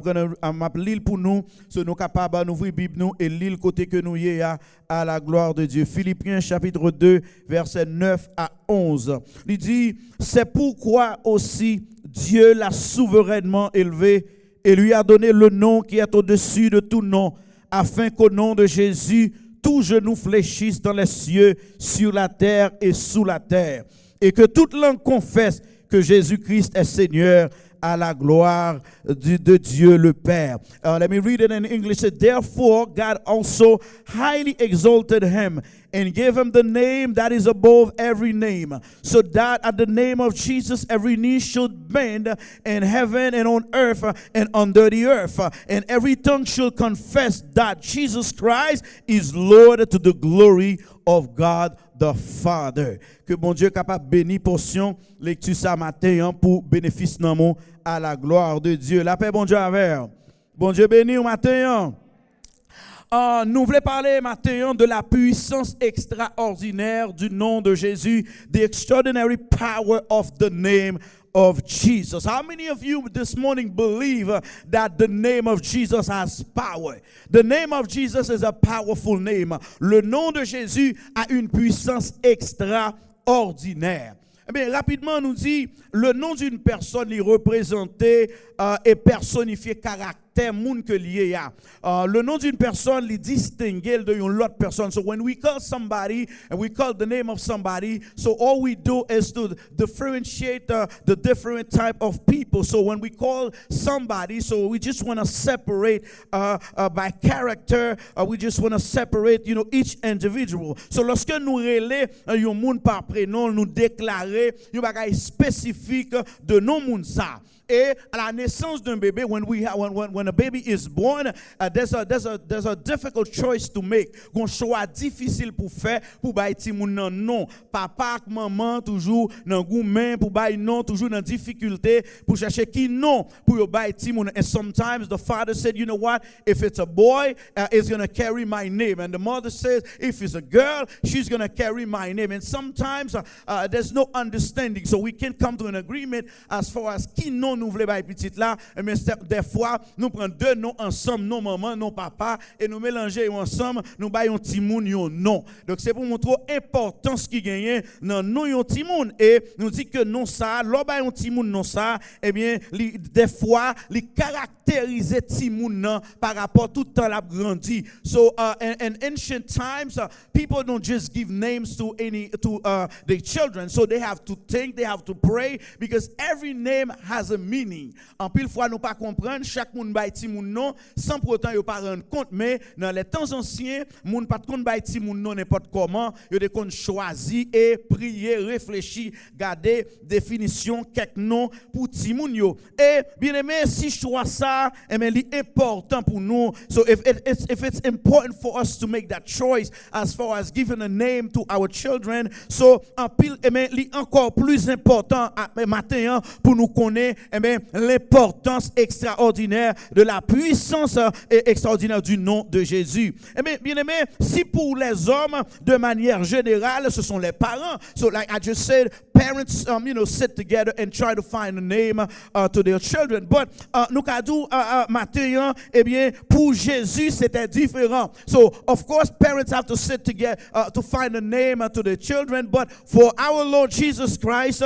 lire pour nous, so nous capables d'ouvrir Bible nous et lire côté que nous y à la gloire de Dieu. Philippiens chapitre 2 verset 9 à 11. Il dit, c'est pourquoi aussi Dieu l'a souverainement élevé et lui a donné le nom qui est au-dessus de tout nom, afin qu'au nom de Jésus, tout genou fléchisse dans les cieux, sur la terre et sous la terre, et que toute langue confesse que Jésus-Christ est Seigneur, à la gloire de Dieu le Père. Let me read it in English. Therefore, God also highly exalted him and gave him the name that is above every name, so that at the name of Jesus every knee should bend in heaven and on earth and under the earth, and every tongue should confess that Jesus Christ is Lord, to the glory of God the Father. Que bon Dieu capable bénir portion lecture ça matin pour bénéfice dans mon à la gloire de Dieu. La paix bon Dieu avec. Bon Dieu béni au matin. Nous voulons parler matin de la puissance extraordinaire du nom de Jésus, the extraordinary power of the name of Jesus. How many of you this morning believe that the name of Jesus has power? The name of Jesus is a powerful name. Le nom de Jésus a une puissance extraordinaire. Eh bien, rapidement, nous dit, le nom d'une personne est représenté et personnifié caractère moun que lié a. Le nom d'une personne est distingué de une autre personne. So when we call somebody and we call the name of somebody, so all we do is to differentiate the different type of people. So when we call somebody, so we just want to separate by character, we just want to separate, each individual. So lorsque nous relais yon moun par prénom, nous déclarer yon bagay spécifique de non moun sa. Et à la naissance d'un bébé, when a baby is born, there's a difficult choice to make. Gon choix difficile pour faire pour bay ti moun nan non. Papa, maman toujours nan goumen pour bay non, toujours dans difficulté pour chercher qui non pour yo bay ti moun. And sometimes the father said, you know what? If it's a boy, it's going to carry my name. And the mother says, if it's a girl, she's going to carry my name. And sometimes there's no understanding. So we can't come to an agreement as far as qui non nous voulons bay petit là, mais des fois nous prenons deux noms ensemble, non maman, non papa, et nous mélanger ensemble, nous bay un petit moun yon non. Donc c'est pour montrer l'importance qui gagne dans non yon petit moun, et nous dit que non ça, l'on bay un petit moun non ça, eh bien des fois les caractériser petit moun non par rapport tout temps l'a grandi. So in ancient times, people don't just give names to their children, so they have to think, they have to pray, because every name has a meaning. En pile fois nous pas comprendre chaque monde bay ti moun non sans pour autant yo pas rendre compte mais dans les temps anciens moun pas compte bay ti moun non n'importe comment, yo de compte choisi et prier, réfléchir, garder définition quelques noms pour ti moun yo. Et bien aimé si choix ça est important pour nous. So if it's important for us to make that choice as far as giving a name to our children, so en pile li encore plus important matin pour nous connaître l'importance extraordinaire de la puissance extraordinaire du nom de Jésus. Bien aimé, si pour les hommes de manière générale ce sont les parents, so like I just said, parents sit together and try to find a name to their children, but nous kadou matin bien pour Jésus c'était différent. So of course parents have to sit together to find a name to their children, but for our Lord Jesus Christ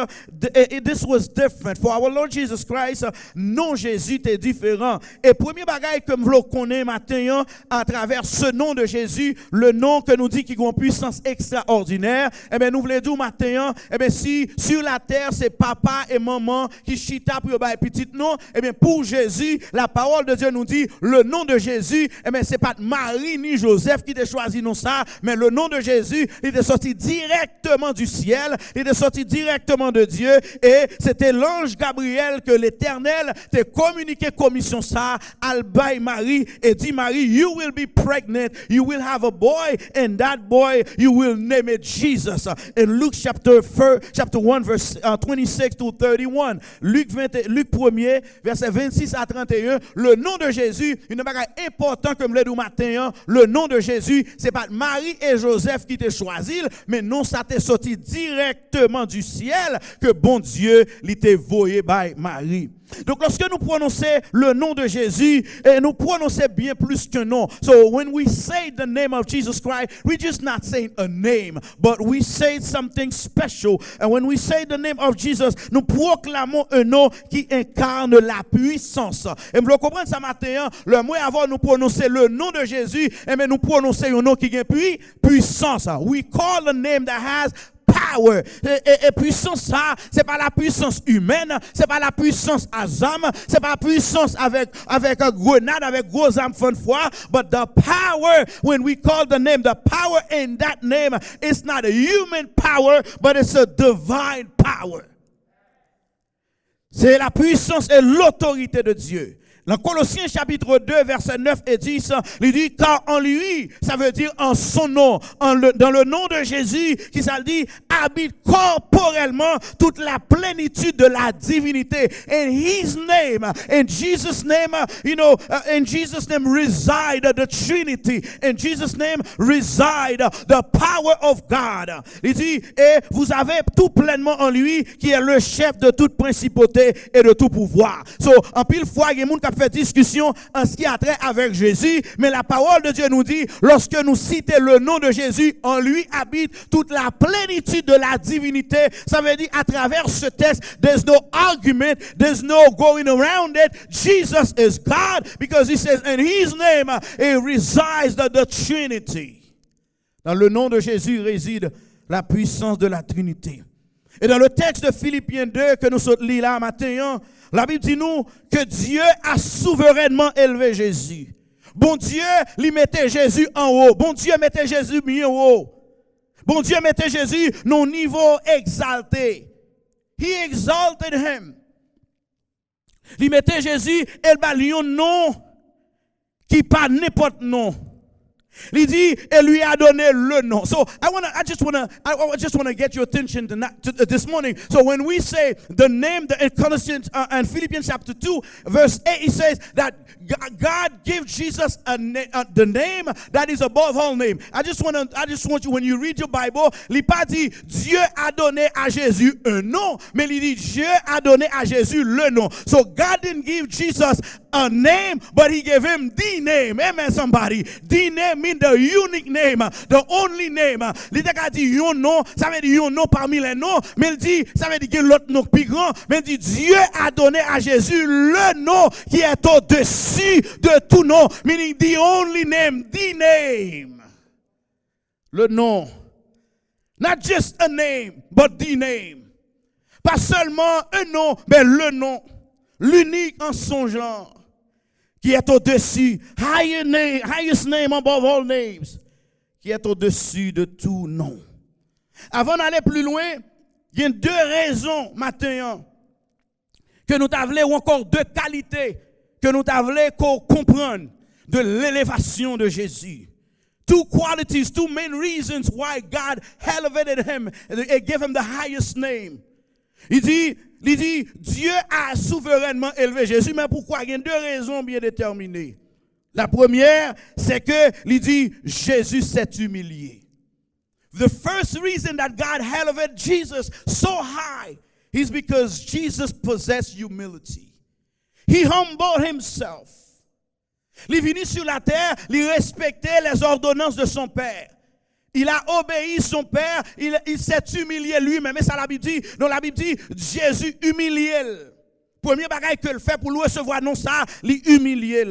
this was different. For our Lord Jesus Christ nom Jésus était différent. Et premier bagage que nous connaissons matin à travers ce nom de Jésus, le nom que nous dit qui a une puissance extraordinaire, nous voulons dire matin si sur la terre c'est papa et maman qui chita pour ba petit nom, pour Jésus la parole de Dieu nous dit le nom de Jésus, c'est pas Marie ni Joseph qui t'a choisi non ça, mais le nom de Jésus, il est sorti directement du ciel, il est sorti directement de Dieu, et c'était l'ange Gabriel que l'Éternel t'a communiqué commission ça al bay Marie et dit Marie, you will be pregnant, you will have a boy, and that boy you will name it Jesus. In Luke chapter 1 verse 26 to 31, Luc 1er verset 26 à 31, le nom de Jésus, une bagage important comme le du matin, le nom de Jésus, c'est pas Marie et Joseph qui t'ont choisi, mais non, ça t'est sorti directement du ciel que bon Dieu l'était voyé by Marie. Donc lorsque nous prononçons le nom de Jésus, et nous prononçons bien plus qu'un nom. So when we say the name of Jesus Christ, we just not saying a name, but we say something special. And when we say the name of Jesus, nous proclamons un nom qui incarne la puissance. Et vous comprenez ça matin, le mois avant nous prononcer le nom de Jésus, et nous prononcer un nom qui a puissance. We call a name that has power. Et puissance ça, c'est pas la puissance humaine, c'est pas la puissance à âme, c'est pas la puissance avec un grenade, avec gros âme fun foi, but the power, when we call the name, the power in that name, it's not a human power, but it's a divine power. C'est la puissance et l'autorité de Dieu. Dans Colossiens chapitre 2 verset 9 et 10, il dit car en lui, ça veut dire en son nom, dans le nom de Jésus, qui ça dit habite corporellement toute la plénitude de la divinité. In his name, in Jesus name, in Jesus name reside the Trinity. In Jesus name reside the power of God. Il dit et vous avez tout pleinement en lui qui est le chef de toute principauté et de tout pouvoir. So en pile fois il y a monde qui fait discussion en ce qui a trait avec Jésus, mais la parole de Dieu nous dit, lorsque nous citons le nom de Jésus, en lui habite toute la plénitude de la divinité. Ça veut dire, à travers ce texte, there's no argument, there's no going around it. Jesus is God, because he says, in his name, it resides the Trinity. Dans le nom de Jésus réside la puissance de la Trinité. Et dans le texte de Philippiens 2 que nous lisons là matin, la Bible dit nous que Dieu a souverainement élevé Jésus. Bon Dieu, lui mettait Jésus en haut. Bon Dieu mettait Jésus bien haut. Bon Dieu mettait Jésus non niveau exalté. He exalted him. Lui mettait Jésus et un nom qui pas n'importe nom. Il dit et lui a donné le nom. So I just wanna get your attention to this morning. So when we say the name, in Colossians and Philippians chapter 2 verse 8, he says that God gave Jesus the name that is above all name. I just want you, when you read your Bible, il pas dit Dieu a donné à Jésus un nom, mais il dit Dieu a donné à Jésus le nom. So God didn't give Jesus a name, but he gave him the name. Amen, somebody. The name means the unique name, the only name. Il a dit yon nom, ça veut dire yon nom parmi les noms, mais il dit, ça veut dire que l'autre nom plus grand, mais il dit Dieu a donné à Jésus le nom qui est au-dessus de tout nom, meaning the only name, the name. Le nom. Not just a name, but the name. Pas seulement un nom, mais le nom. l'unique en son genre, qui est au-dessus, highest name above all names, qui est au-dessus de tout nom. Avant d'aller plus loin, il y a deux raisons maintenant que nous t'avons, ou encore deux qualités que nous t'avons comprendre de l'élévation de Jésus. Two qualities, two main reasons why God elevated him and gave him the highest name. Il dit, Dieu a souverainement élevé Jésus, mais pourquoi? Il y a deux raisons bien déterminées. La première, c'est que, il dit, Jésus s'est humilié. The first reason that God elevated Jesus so high is because Jesus possessed humility. He humbled himself. Il est venu sur la terre, il respectait les ordonnances de son Père. Il a obéi son Père, il s'est humilié lui-même. Et ça la Bible dit, dans la Bible dit, Jésus humilié. Premier bagage que le fait pour le recevoir, non ça, il humilié.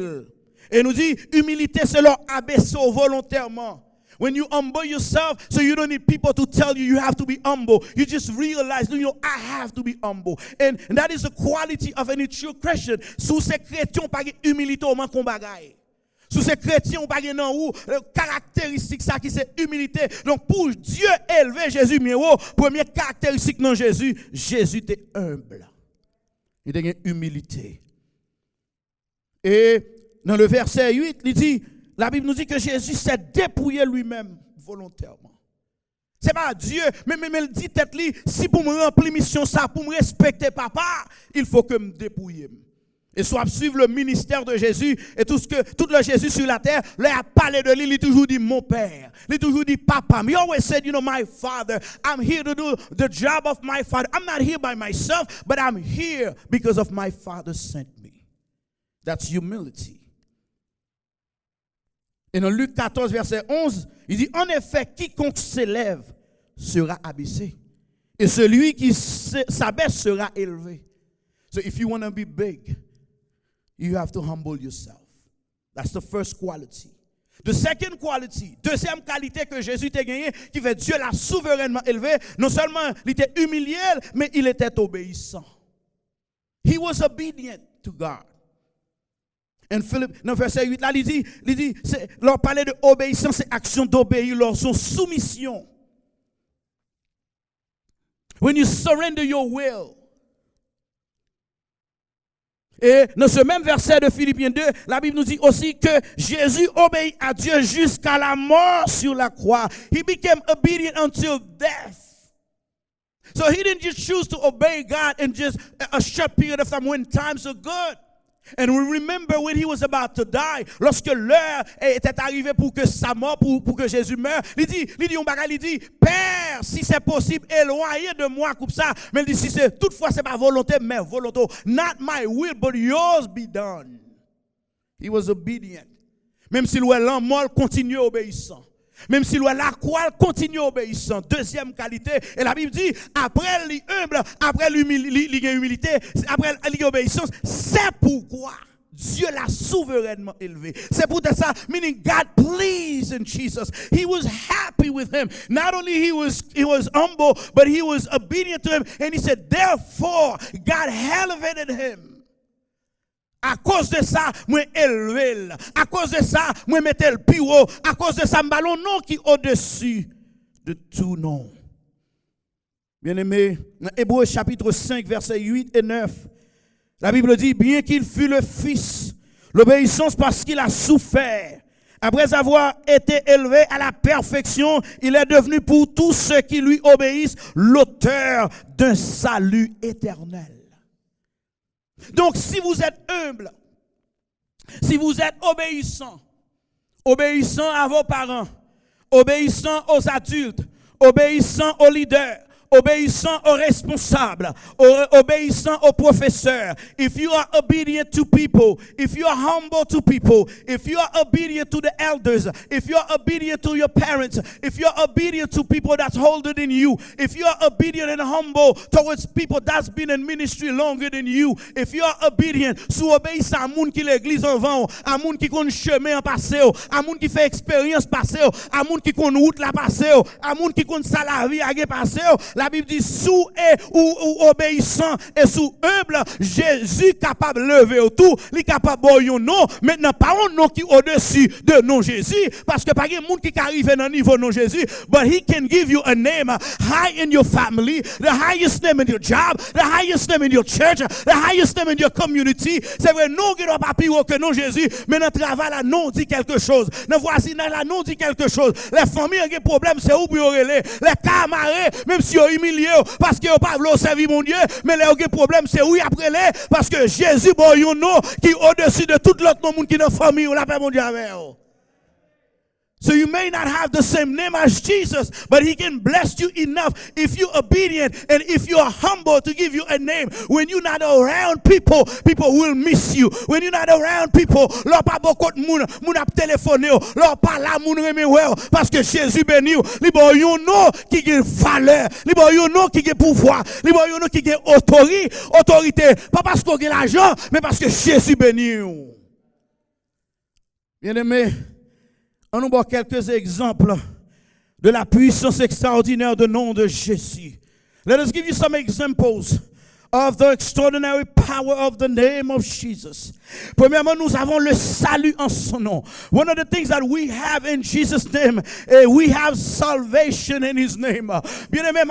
Et nous dit, humilité c'est leur abaisser volontairement. When you humble yourself, so you don't need people to tell you have to be humble. You just realize, I have to be humble. And that is the quality of any true Christian. Sous ces chrétiens, pas humilité au man qu'on bagaille. Sous ces chrétiens, pas nan ou caractéristique ça qui c'est humilité. Donc pour Dieu élever Jésus mieux, première caractéristique dans Jésus, Jésus était humble. Il était humilité. Et dans le verset 8, il dit, la Bible nous dit que Jésus s'est dépouillé lui-même volontairement. C'est pas Dieu, mais il dit tête li, si pour me remplir mission ça, pour me respecter papa, il faut que me dépouiller. Et soit suivre le ministère de Jésus et tout le Jésus sur la terre, là a parlé de lui, il toujours dit mon père, il toujours dit papa. He always said, my father, I'm here to do the job of my father. I'm not here by myself, but I'm here because of my father sent me. That's humility. Et dans Luc 14, verset 11, il dit, en effet, quiconque s'élève sera abaissé. Et celui qui s'abaisse sera élevé. So if you want to be big, you have to humble yourself. That's the first quality. The second quality, deuxième qualité que Jésus t'a gagné, qui fait Dieu l'a souverainement élevé, non seulement il était humilié, mais il était obéissant. He was obedient to God. En Philippe, dans verset 8, là, il dit, leur parler de obéissance, c'est action d'obéir, leur son soumission. When you surrender your will. Et dans ce même verset de Philippiens 2, la Bible nous dit aussi que Jésus obéit à Dieu jusqu'à la mort sur la croix. He became obedient until death. So he didn't just choose to obey God in just a short period of time when times are good. And we remember when he was about to die, lorsque l'heure était arrivée pour que sa mort, pour que Jésus meure, il dit, Père, si c'est possible, éloignez de moi comme ça. Mais il dit, si c'est toutefois c'est ma volonté, mais volonté, not my will, but yours be done. He was obedient. Même si l'homme mort continue obéissant. Même si la croix continue obéissant. Deuxième qualité. Et la Bible dit, après l'humble, après l'humilité, après l'obéissance, c'est pourquoi Dieu l'a souverainement élevé. C'est pour ça, meaning God pleased in Jesus. He was happy with him. Not only he was humble, but he was obedient to him. And he said, therefore, God elevated him. À cause de ça, moi élevé. À cause de ça, moi mettais le plus haut. À cause de ça, m'ballon non qui au-dessus de tout nom. Bien-aimé, dans Hébreux chapitre 5, versets 8 et 9, la Bible dit, bien qu'il fût le Fils, l'obéissance parce qu'il a souffert. Après avoir été élevé à la perfection, il est devenu pour tous ceux qui lui obéissent l'auteur d'un salut éternel. Donc, si vous êtes humble, si vous êtes obéissant à vos parents, obéissant aux adultes, obéissant aux leaders, obéissant aux responsables, obéissant aux professeurs, if you are obedient to people, if you are humble to people, if you are obedient to the elders, if you are obedient to your parents, if you are obedient to people that's older than you, if you are obedient and humble towards people that's been in ministry longer than you, if you are obedient, sous obéissant à moun qui l'église en vent, à moun qui connaît chemin en passé, à moun qui fait expérience passé, à moun qui connaît route la passé, à moun qui connaît ça la vie à passé, la La Bible dit sous et ou obéissant et sous humble, Jésus capable de lever autour, il est capable de un nom. Maintenant, pas un nom qui est au-dessus de nom Jésus, parce que pas de monde qui arrive dans le niveau nom Jésus, but he can give you a name high in your family, the highest name in your job, the highest name in your church, the highest name in your community. C'est vrai, non qui doit pas plus haut que nom Jésus, mais notre travail là, non dit quelque chose. Notre voisinage là, non dit quelque chose. Les familles ont des problèmes, c'est où pour les camarades, même si ils humiliés, parce qu'ils n'ont pas voulu servir mon Dieu, mais les ont des problèmes, c'est où après les, parce que Jésus, bon, il y a un nom qui est au-dessus de tout l'autre monde qui est dans la famille, ou la paix mon Dieu avec eux. So you may not have the same name as Jesus, but he can bless you enough if you're obedient and if you are humble to give you a name. When you're not around people, people will miss you. When you're not around people, leur pas beaucoup de monde, moun ap téléphoner, leur pas là moun reme well, parce que Jésus béni, li bon yon nom qui gen valeur, li bon yon nom qui gen pouvoir, li bon yon nom qui gen autorité, pas parce qu'on gen l'argent, mais parce que Jésus béni. Bien-aimé, on nous voit quelques exemples de la puissance extraordinaire du nom de Jésus. Let us give you some examples of the extraordinary power of the name of Jesus. Premièrement, nous avons le salut en son nom. One of the things that we have in Jesus' name, we have salvation in his name. Bien-aimé,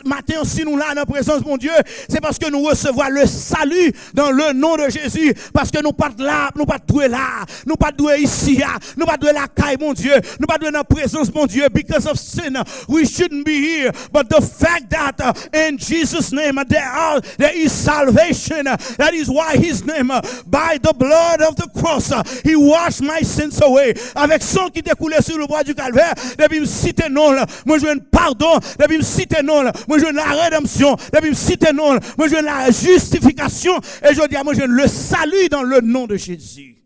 matin, si nous là, en présence de mon Dieu, c'est parce que nous recevons le salut dans le nom de Jésus. Parce que nous pas là, nous pas doué là, nous pas doué ici, nous pas doué la caille, mon Dieu, nous pas doué dans la présence de mon Dieu. Because of sin, we shouldn't be here. But the fact that in Jesus' name, there is salvation. That is why his name, by the blood of the cross, he washed my sins away. Avec sang qui découlait sur le bois du calvaire, depuis me citer non là, moi je veux un pardon, depuis me citer non là, moi je veux la rédemption, depuis me citer non là, moi je veux la justification, et je dis moi je veux le salut dans le nom de Jésus.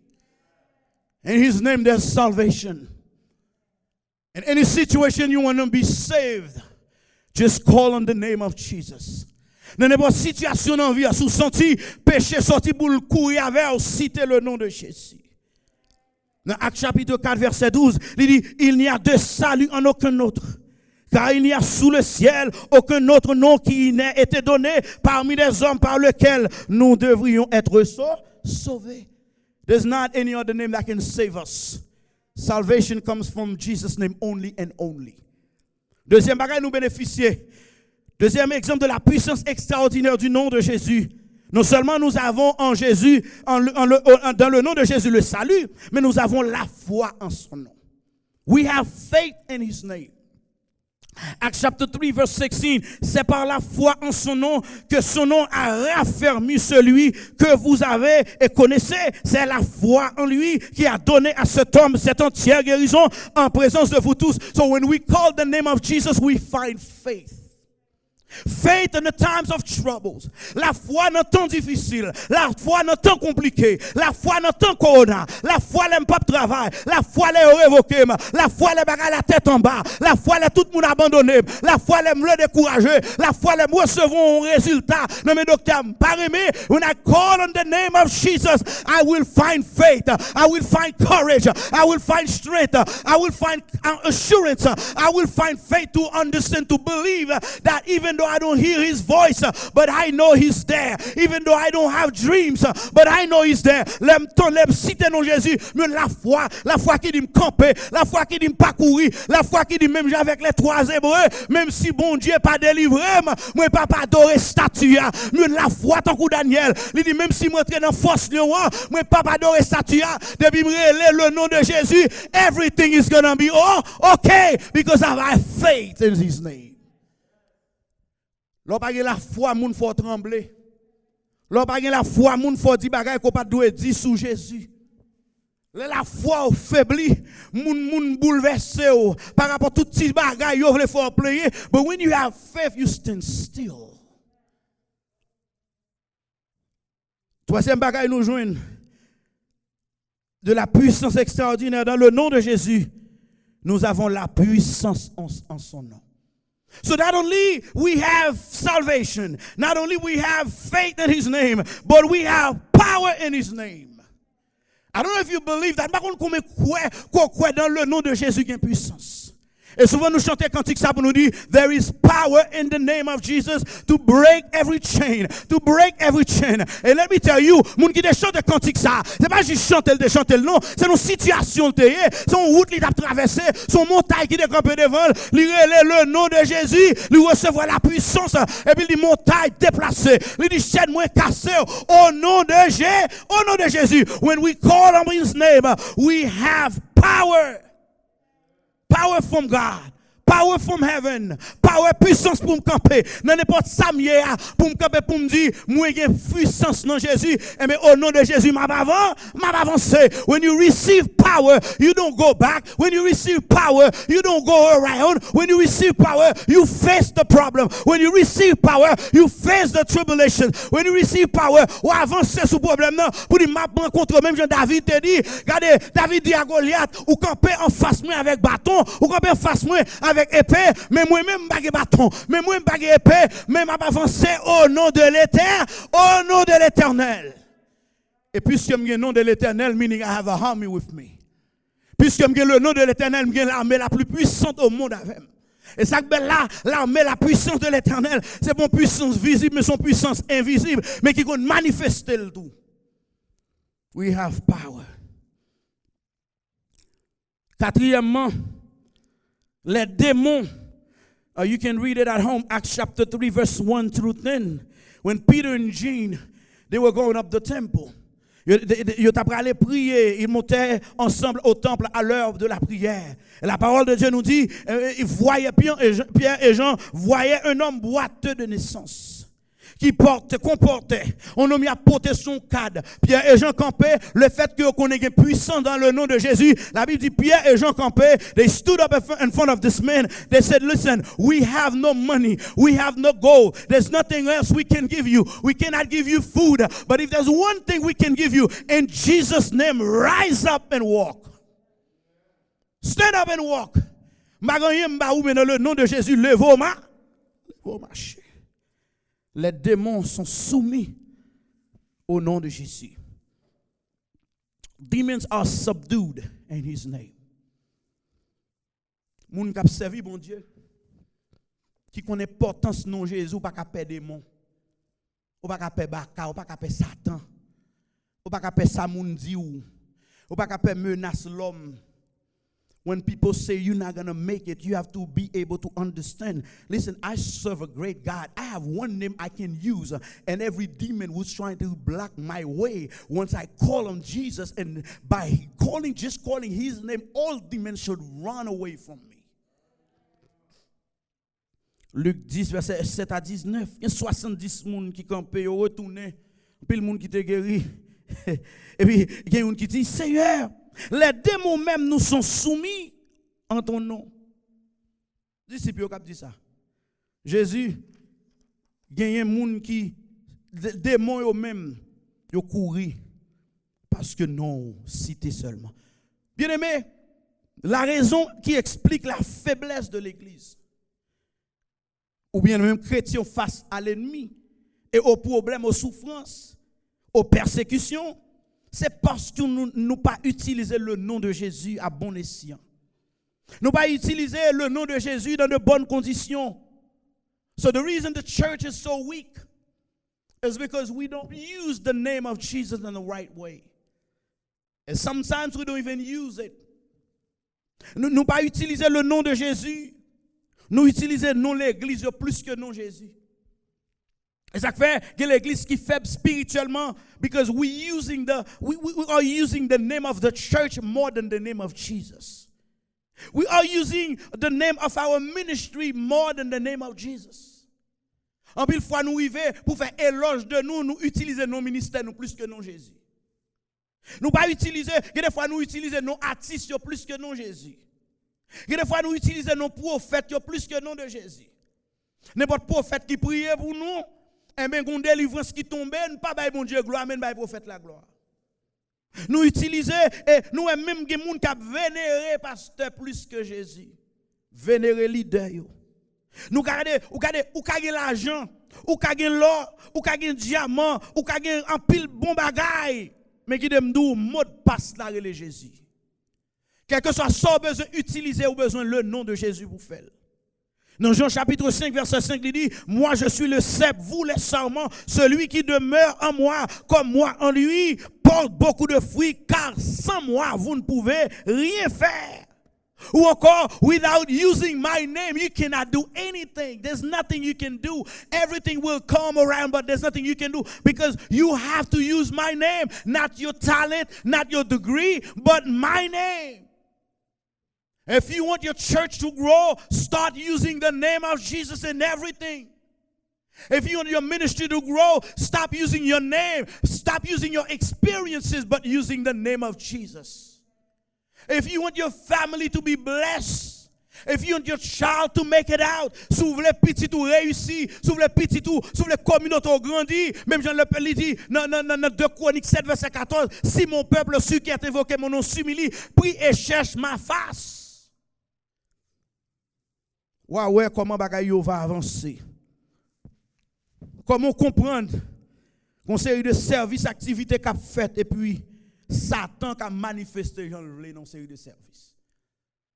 In his name there's salvation. In any situation you want to be saved, just call on the name of Jesus. Dans n'importe situation dans la vie, sous senti péché sorti pour le courir avec, citer le nom de Jésus. Dans Actes chapitre 4, verset 12, il dit, il n'y a de salut en aucun autre. Car il n'y a sous le ciel aucun autre nom qui n'ait été donné parmi les hommes par lequel nous devrions être sauvés. There's not any other name that can save us. Salvation comes from Jesus' name only and only. Deuxième bagage, nous bénéficier. Deuxième exemple de la puissance extraordinaire du nom de Jésus. Non seulement nous avons en Jésus, dans le nom de Jésus le salut, mais nous avons la foi en son nom. We have faith in his name. Acts chapter 3 verse 16, c'est par la foi en son nom que son nom a raffermi celui que vous avez et connaissez. C'est la foi en lui qui a donné à cet homme cette entière guérison en présence de vous tous. So when we call the name of Jesus, we find faith. Faith in the times of troubles. La foi dans temps difficile, la foi dans temps compliqué, la foi dans temps corona, la foi l'aime pas travail, la foi les révoqué, la foi les bagages la tête en bas, la foi les tout le monde abandonné, la foi les le découragé, la foi les recevons un résultat. Non mais docteur, pas aimé, when I call on the name of Jesus, I will find faith, I will find courage, I will find strength, I will find assurance, I will find faith to understand, to believe that even though I don't hear his voice, but I know he's there. Even though I don't have dreams, but I know he's there. L'aime citer non Jésus, mais la foi qui dit me camper, la foi qui dit me parcourir, la foi qui dit même avec les trois hébreux, même si bon Dieu pas délivré, moi pas adorer statue, mais la foi tant que Daniel, il dit même si moi traîne dans force lion, moi pas adorer statue, depuis me relayer le nom de Jésus, everything is going to be okay because I have faith in his name. L'on pas la foi, moun faut trembler. L'on pas la foi, moun faut dire bagay qu'on pas doit dire sous Jésus. La foi faiblit, moun bouleversé par rapport à tout petit bagay yo vle faut player, but when you have faith you stand still. Troisième bagay nous joignent de la puissance extraordinaire dans le nom de Jésus. Nous avons la puissance en son nom. So not only we have salvation, not only we have faith in his name, but we have power in his name. I don't know if you believe that. Par contre, dans le nom de Jésus, il y a puissance. Et souvent nous chantons cantique ça pour nous dire, there is power in the name of Jesus to break every chain, to break every chain. Et let me tell you, moun qui te chante cantique ça, c'est pas juste chanter non, c'est une situation te son route qui t'a traversé, son montagne qui est campé devant, lui relève le nom de Jésus, lui recevoir la puissance et puis les montagnes déplacées, lui dit chaîne moins cassée au nom de Jésus. When we call on his name, we have power. Power from God. Power from heaven. Power, puissance pour me camper. Dans n'importe samedi, pour me camper, pour me dire, moi, j'ai puissance dans Jésus. Et bien, au nom de Jésus, m'a avancé. When you receive power, you don't go back. When you receive power, you don't go around. When you receive power, you face the problem. When you receive power, you face the tribulation. When you receive power, ou avancer sur problème, non, pour dire, m'a rencontré, même Jean David te dit, regardez, David dit à Goliath, ou camper en face moi avec bâton, ou camper en face moi avec épée, mais moi-même bague bâton, mais moi-même bague épée, mais m'a avancé au nom de l'Éternel, au nom de l'Éternel. Et puisque j'ai le nom de l'Éternel, meaning I have a army with me. Puisque j'ai le nom de l'Éternel, j'ai l'armée la plus puissante au monde avec. Et ça que là, l'armée, la puissance de l'Éternel, c'est pas une puissance visible, mais son puissance invisible, mais qui compte manifester le tout. We have power. Quatrièmement, les démons, you can read it at home, Acts chapter 3, verse 1 through 10. When Peter and Jean, they were going up the temple. Ils ont allé prier, ils montaient ensemble au temple à l'heure de la prière. Et la parole de Dieu nous dit, ils voyaient Pierre et Jean voyaient un homme boiteux de naissance. Qui comportait, on a mis à porter son cadre. Pierre et Jean campaient, le fait que qu'on ait puissant dans le nom de Jésus. La Bible dit Pierre et Jean campaient, they stood up in front of this man. They said, listen, we have no money, we have no gold. There's nothing else we can give you. We cannot give you food. But if there's one thing we can give you, in Jesus' name, rise up and walk. Stand up and walk. Dans le nom de Jésus, levez-vous, marchez. Les démons sont soumis au nom de Jésus. Demons are subdued in his name. Moun k'ap servi bon Dieu, qui connaît l'importance de nom Jésus, pas qu'à perdre démons, ou pas qu'à perdre Baka, ou pas qu'à perdre Satan, ou pas qu'à perdre Samoundi, ou pas qu'à perdre menace l'homme. When people say you're not going to make it, you have to be able to understand. Listen, I serve a great God. I have one name I can use, and every demon who's trying to block my way, once I call on Jesus, and by just calling his name, all demons should run away from me. Luc 10, verset 7 à 19. Il y a 70 personnes qui campaient, ils retournaient, puis le monde qui te guéri. Et puis, il y a un qui dit, Seigneur, les démons même nous sont soumis en ton nom. Disciples ont dit ça. Jésus, il y a un monde qui, démons eux-mêmes, ils couru parce que non, cité seulement. Bien aimé, la raison qui explique la faiblesse de l'Église, ou bien même chrétiens face à l'ennemi et aux problèmes, aux souffrances, aux persécutions, c'est parce que nous n'avons pas utilisé le nom de Jésus à bon escient. Nous n'avons pas utilisé le nom de Jésus dans de bonnes conditions. So the reason the church is so weak is because we don't use the name of Jesus in the right way. And sometimes we don't even use it. Nous n'avons pas utilisé le nom de Jésus. Nous utilisons le nom de l'Église plus que le nom de Jésus. Et ça fait que l'église qui est faible spirituellement, because we are using the name of the church more than the name of Jesus. We are using the name of our ministry more than the name of Jesus. En pile fois nous arrivons pour faire éloge de nous utilisons nos ministères nous plus que non Jésus. Nous pas utiliser, des fois nous utilisons nos artistes plus que non Jésus. Des fois nous utilisons nos prophètes plus que non de Jésus. N'importe prophète qui prie pour nous, et bien, une délivrance qui tombe, nous pas bailler bon Dieu gloire, mais bailler prophète la gloire. Nous utilisons, et nous même des gens qui vénéré pasteur plus que Jésus. Vénérer leader. Nous regardez, ou gagner l'argent, ou gagner l'or, ou gagner diamant, ou gagner un pile bon bagaille, mais qui dem dou mot passe la relé Jésus. Quel que soit son besoin, utilisez au besoin le nom de Jésus pour faire. Dans Jean chapitre 5, verset 5, il dit, moi je suis le cep, vous les sarments, celui qui demeure en moi, comme moi en lui, porte beaucoup de fruits, car sans moi, vous ne pouvez rien faire. Ou encore, without using my name, you cannot do anything. There's nothing you can do. Everything will come around, but there's nothing you can do because you have to use my name, not your talent, not your degree, but my name. If you want your church to grow, start using the name of Jesus in everything. If you want your ministry to grow, stop using your name. Stop using your experiences, but using the name of Jesus. If you want your family to be blessed, if you want your child to make it out, si vous voulez petit tout réussir, si vous voulez petit tout, si vous voulez communauté grandir, même Jean le Père dit dans 2 Chroniques 7, verset 14, si mon peuple su qui a évoqué mon nom s'humilie, prie et cherche ma face. Ouais, comment bagaille va avancer? Comment comprendre qu'on série de services, activités qu'a fait et puis Satan qu'a manifesté dans une série de services?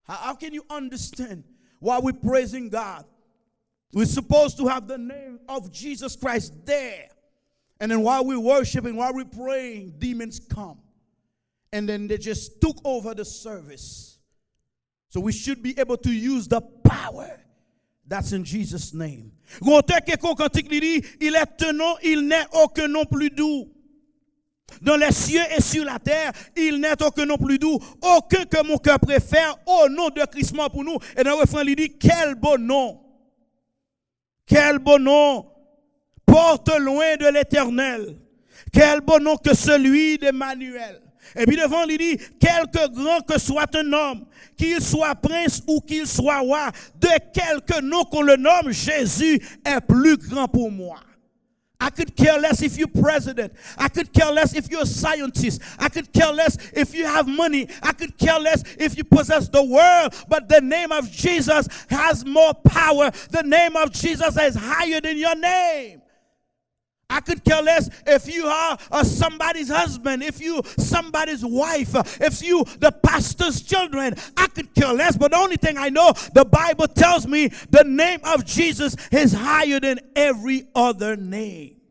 How can you understand why we're praising God? We're supposed to have the name of Jesus Christ there. And then while we're worshiping, while we're praying, demons come. And then they just took over the service. So we should be able to use the power that's in Jesus' name. Il est un nom, il n'est aucun nom plus doux. Dans les cieux et sur la terre, il n'est aucun nom plus doux, aucun que mon cœur préfère, au nom de Christ mort pour nous. Et dans le refrain, il dit, quel beau nom, porte loin de l'Éternel, quel beau nom que celui d'Emmanuel. Et puis devant, il dit, quelque grand que soit un homme, qu'il soit prince ou qu'il soit roi, de quelque nom qu'on le nomme, Jésus est plus grand pour moi. I could care less if you're president. I could care less if you're a scientist. I could care less if you have money. I could care less if you possess the world. But the name of Jesus has more power. The name of Jesus is higher than your name. I could care less if you are somebody's husband, if you somebody's wife, if you the pastor's children. I could care less, but the only thing I know, the Bible tells me the name of Jesus is higher than every other name.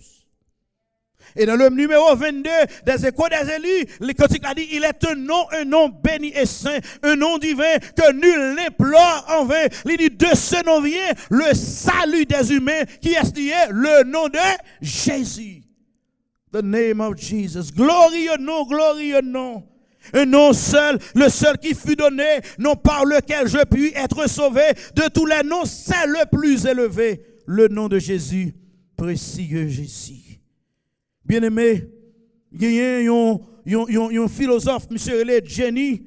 Et dans le numéro 22 des Échos des élus, le cantique a dit, il est un nom béni et saint, un nom divin que nul n'implore en vain. Il dit, de ce nom vient le salut des humains qui est lié le nom de Jésus. The name of Jesus. Glorieux nom. Un nom seul, le seul qui fut donné, nom par lequel je puis être sauvé. De tous les noms, c'est le plus élevé. Le nom de Jésus, précieux Jésus. Bien-aimé, il y a un philosophe, M. Jenny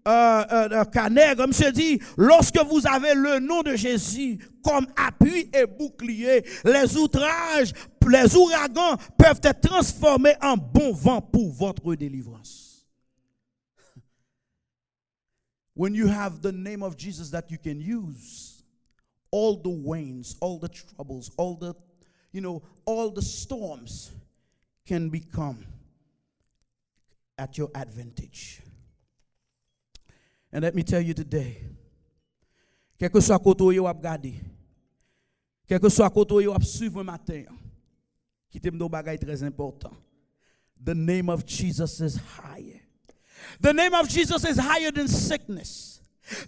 Canègre, monsieur dit, lorsque vous avez le nom de Jésus comme appui et bouclier, les outrages, les ouragans peuvent être transformés en bon vent pour votre délivrance. When you have the name of Jesus that you can use, all the winds, all the troubles, all the storms can become at your advantage. And let me tell you today, quel que soit côté où vous regardez, quel que soit côté où vous suivre matin, qui t'aime nos bagages très important. The name of Jesus is higher. The name of Jesus is higher than sickness.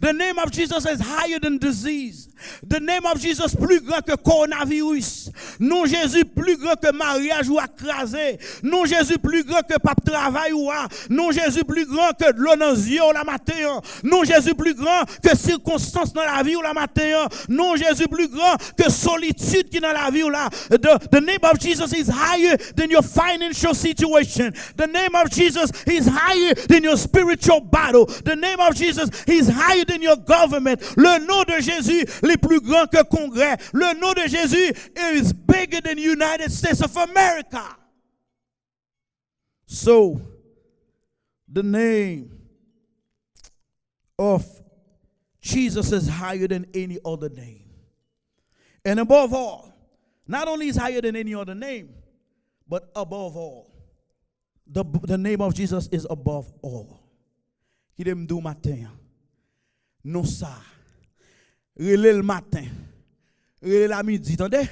The name of Jesus is higher than disease. The name of Jesus plus grand que coronavirus. Non Jésus plus grand que mariage ou écrasé. Non Jésus plus grand que pas travail ou a. Non Jésus plus grand que l'eau dans yeux la matin. Non Jésus plus grand que circonstances dans la vie ou la matin. Non Jésus plus grand que solitude qui dans la vie ou là. The name of Jesus is higher than your financial situation. The name of Jesus is higher than your spiritual battle. The name of Jesus is higher than your government. Le nom de Jésus est plus grand que Congrès. Le nom de Jésus is bigger than United States of America. So, the name of Jesus is higher than any other name. And above all, not only is higher than any other name, but above all, the name of Jesus is above all. qui te m'dou matin. Non ça. Relé le matin. Relé la midi, attendez.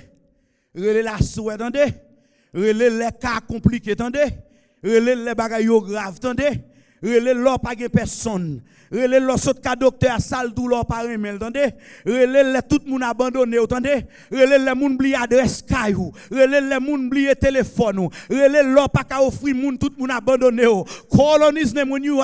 Relé la soirée, attendez. Relé les cas compliqués, attendez. Relé les bagailles graves, attendez. Relé l'or pas personne. Relé l'or saute ka docteur sale douleur par email, attendez. Relé tout le monde abandonné, attendez. Relé les moun oublié adresse caillou. Relé les moun oublié téléphone. Relé l'or pas ka offrir moun tout le monde abandonné. Call on his name when you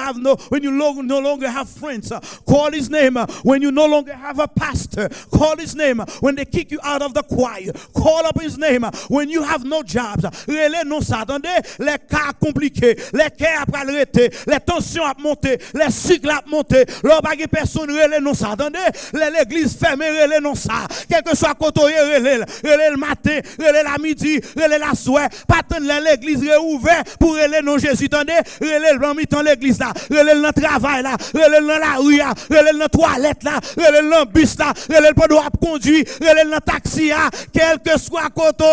no longer have friends. Call his name when you no longer have a pastor. Call his name when they kick you out of the choir. Call up his name when you have no jobs. Relé non ça, attendez. Les cas compliqués, les cas après arrêter, les tensions à monter, les cycles à monter. L'on pas de personne relé non ça, attendez. L'église fermée relé non ça. Quel que soit côté relé le matin, relé la midi, relé la soirée. Pas attendre l'église réouverte pour relé non Jésus, attendez. Relé le mi-temps l'église là, relé le travail là, relé dans la rue là, relé dans toilette là, relé dans bus là, relé pendant à conduire, relé dans taxi là, quel que soit côté.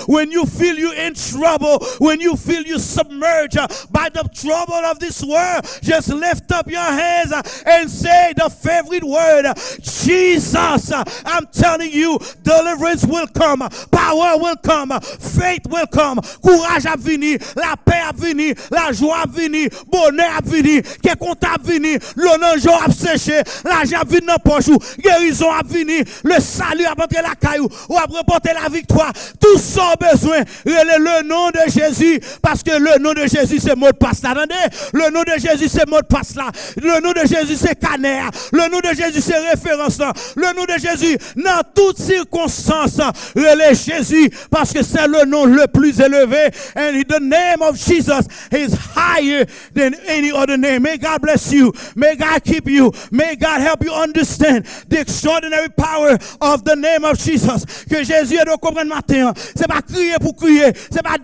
When you feel you in trouble, when you feel you submerged by the trouble of this world, just lift up your hands and say the favorite word, Jesus. I'm telling you, deliverance will come, power will come, faith will come, courage a venir, la paix a venir, la joie a venir, bonheur a venir, que compte a venir, l'honneur a séché, l'argent a venir dans poche, guérison a venir, le salut a montré la caillou, ou a remporté la victoire. Tout ça besoin, le nom de Jésus, parce que le nom de Jésus c'est mot de passe là, attendez, le nom de Jésus c'est mot de passe là, le nom de Jésus c'est caner, le nom de Jésus c'est référence là, le nom de Jésus dans toutes circonstances, relais Jésus, parce que c'est le nom le plus élevé, and the name of Jesus is higher than any other name. May God bless you, may God keep you, may God help you understand the extraordinary power of the name of Jesus. Que Jésus doit comprendre matin, c'est pas crier pour crier, c'est pas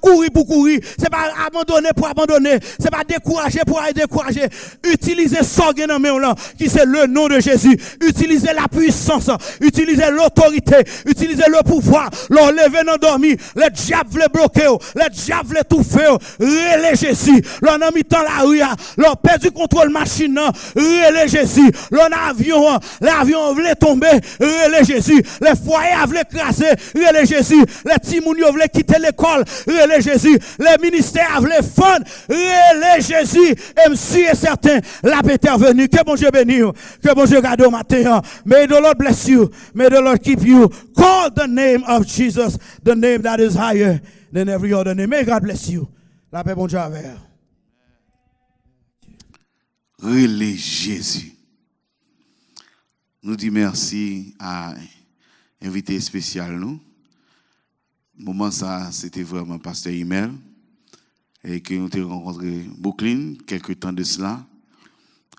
courir pour courir, c'est pas abandonner pour abandonner, c'est pas décourager pour décourager. Utilisez ça dans main là, qui c'est le nom de Jésus. Utilisez la puissance, utilisez l'autorité, utilisez le pouvoir. L'enlever dans dormi, le diable veut bloquer, le diable veut tout faire. Relais Jésus. L'on a mis dans la rue, l'on perd du contrôle machine, relais Jésus. L'on avion, l'avion voulait tomber, relais Jésus. Les foyers voulaient écraser, relais Jésus. Les petits mounio voulaient quitter l'école, relais Jésus. Les ministères voulaient fondre, relais Jésus. Et si est certain, la paix est venue. Que bon Dieu bénisse, que bon Dieu garde au matin. May the Lord bless you, may the Lord keep you. Call the name of Jesus, the name that is higher than every other name. May God bless you. La paix, bon Dieu avec.
Relais Jésus. Nous disons merci à invité spécial nous. Moment ça, c'était vraiment Pasteur Email. Et que nous avons rencontré Brooklyn quelques temps de cela.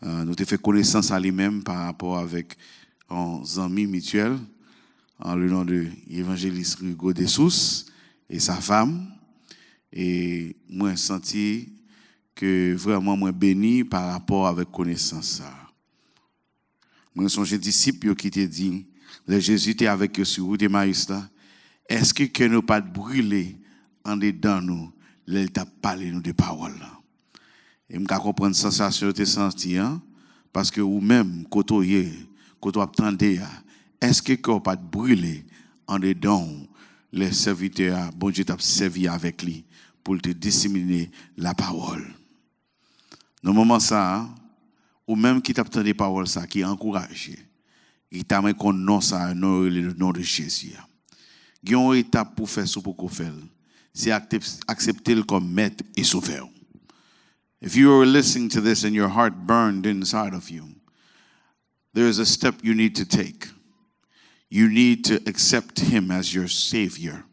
Nous avons fait connaissance à lui-même par rapport avec un ami mutuel en le nom de l'évangéliste Hugo Dessous et sa femme. Et moi, j'ai senti que vraiment, moi, béni par rapport avec connaissance. Moi, son disciple qui t'a dit, le Jésus était avec eux sur route de Maïs là. Est-ce que nous pas brûler en dedans nous, il t'a parlé nous de paroles là. Et me comprendre sensation te senti parce que ou même côté attendez, est-ce que qu'on pas brûler en dedans les serviteurs bon Dieu t'a servi avec lui pour te disséminer la parole. Dans moment ça ou même qui t'attend des paroles ça qui encourage il t'a mis qu'on nom ça non le nom de Jésus. Il y a une étape pour faire ce pour faire c'est accepter le comme maître et sauveur. If you are listening to this and your heart burned inside of you, there is a step you need to take. You need to accept him as your Savior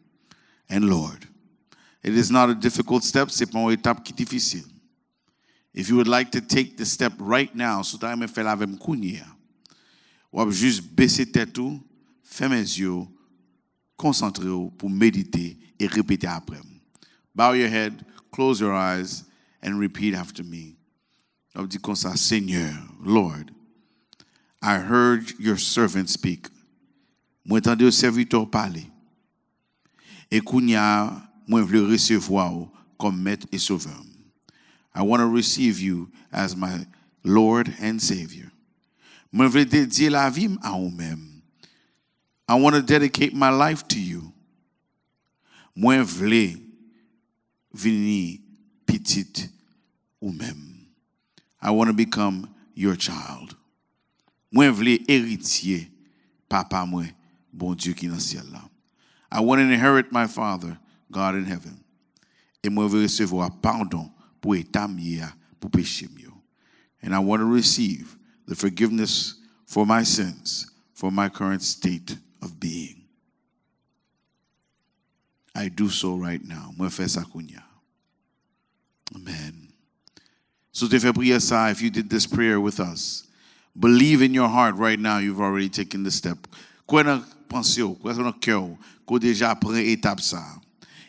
and Lord. It is not a difficult step, c'est pas une étape qui est difficile. If you would like to take the step right now, so that me faire avec m'kounia, ou juste baisser tête ou, fermer les yeux, concentrer pour méditer et répéter après. Bow your head, close your eyes, and repeat after me. On dit comme ça, Seigneur, Lord, I heard your servant speak. Moi entendu au serviteur parler. Et kounya, moi veux recevoir comme maître et sauveur. I want to receive you as my Lord and Savior. Moi veux dédier la vie à vous-même. I want to dedicate my life to you. Moi veux venir petit ou même. I want to become your child. Moi veux héritier papa moi, bon Dieu qui dans le ciel là. I want to inherit my Father, God in heaven. Et moi veux recevoir pardon pour état mien, pour péché mien. And I want to receive the forgiveness for my sins, for my current state of being. I do so right now. Moi fais ça kounya. Amen. So te fais prier ça, if you did this prayer with us, believe in your heart right now you've already taken the step. Quoi dans pensée, quoi dans cœur, qu'on déjà prend étape ça.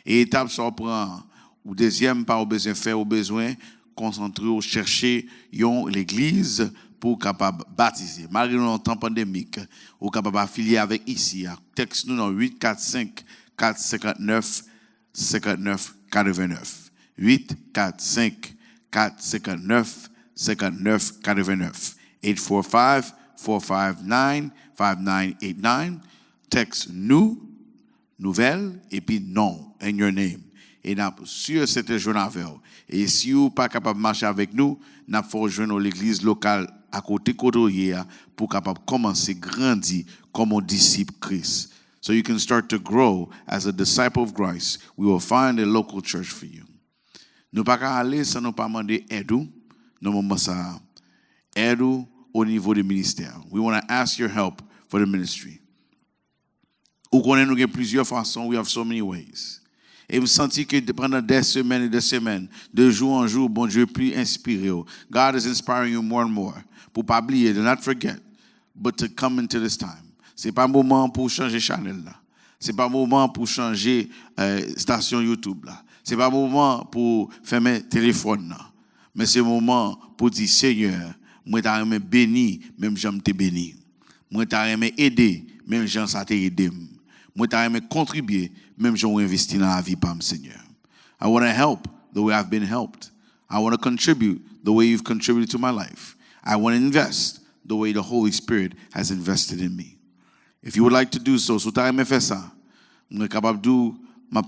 Et étape ça prend ou deuxième pas au besoin faire au besoin concentrer ou chercher l'église pour capable baptiser. Malgré le temps pandémique, ou capable affilier avec ici. Texte nous dans 845 459 59 89. 845 459 59 89. 845 459 5989. Texte nous, nouvelle, et puis non, in your name. Et nous sur cette journée avec vous. Et si vous n'êtes pas capable de marcher avec nous, nous faut rejoindre l'église locale à côté de pour capable commencer à grandir comme un disciple Christ. So you can start to grow as a disciple of Christ. We will find a local church for you. Nous pas aller sans nous pas demander aide nous moment ça. Aide au niveau du ministère. We want to ask your help for the ministry. Ou connaît nous plusieurs façons, we have so many ways. Et me sentis que pendant des semaines et des semaines, de jour en jour, bon Dieu plus inspiré. God is inspiring you more and more. Pour pas oublier, do not forget, but to come into this time. C'est pas moment pour changer channel là. C'est pas moment pour changer station YouTube là. C'est pas moment pour fermer téléphone là. Mais c'est moment pour dire Seigneur, moi t'a aimé béni, même j'aime te béni. Moi t'a aimé aider, même j'en ça t'a aidé. Moi t'a aimé contribuer, même j'ai investi dans la vie par Seigneur. I want to help the way I've been helped. I want to contribute the way you've contributed to my life. I want to invest the way the Holy Spirit has invested in me. If you would like to do so, si tu as fait ça, je suis capable de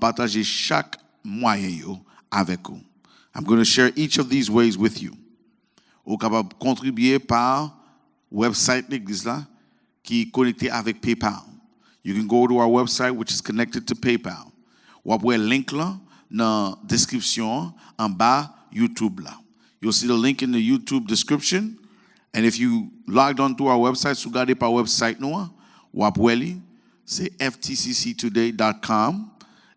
partager chaque moyen avec vous. I'm going to share each of these ways with you. Vous êtes capable de contribuer par website l'église là qui est connecté avec PayPal. You can go to our website which is connected to PayPal. Ou après link là dans description en bas YouTube là. You'll see the link in the YouTube description. And if you logged on to our website, so regardez par website nous, ou après c'est ftcctoday.com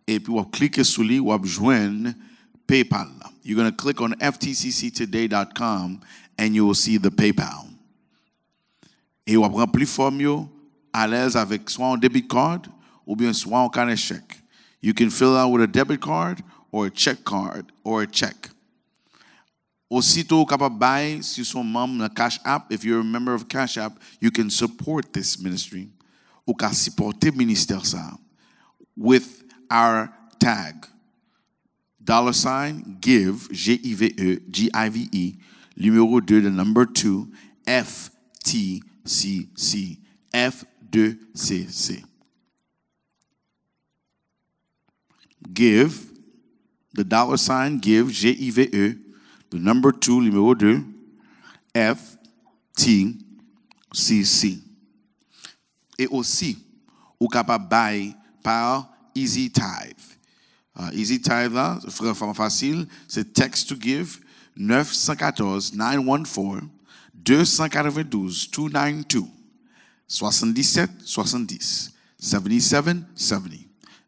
et puis vous cliquez sur lui, vous joindre PayPal là. You're going to click on ftcctoday.com and you will see the PayPal. Et vous remplir forme à l'aise avec soit un debit card ou bien soit un carnet chèque. You can fill out with a debit card or a check card or a check. Aussitôt capable buy si son membre na Cash App, if you're a member of Cash App, you can support this ministry. Ou ka supporter ministère ça with our tag $give G-I-V-E numéro 2 the number 2 FTCC F2CC. Give the $give G-I-V-E the number 2 numéro 2 FTCC. Et aussi, ou capable buy par Easy Tithe. Easy Tithe là, facile, c'est text to give 914-914-292-292 77 70 77 70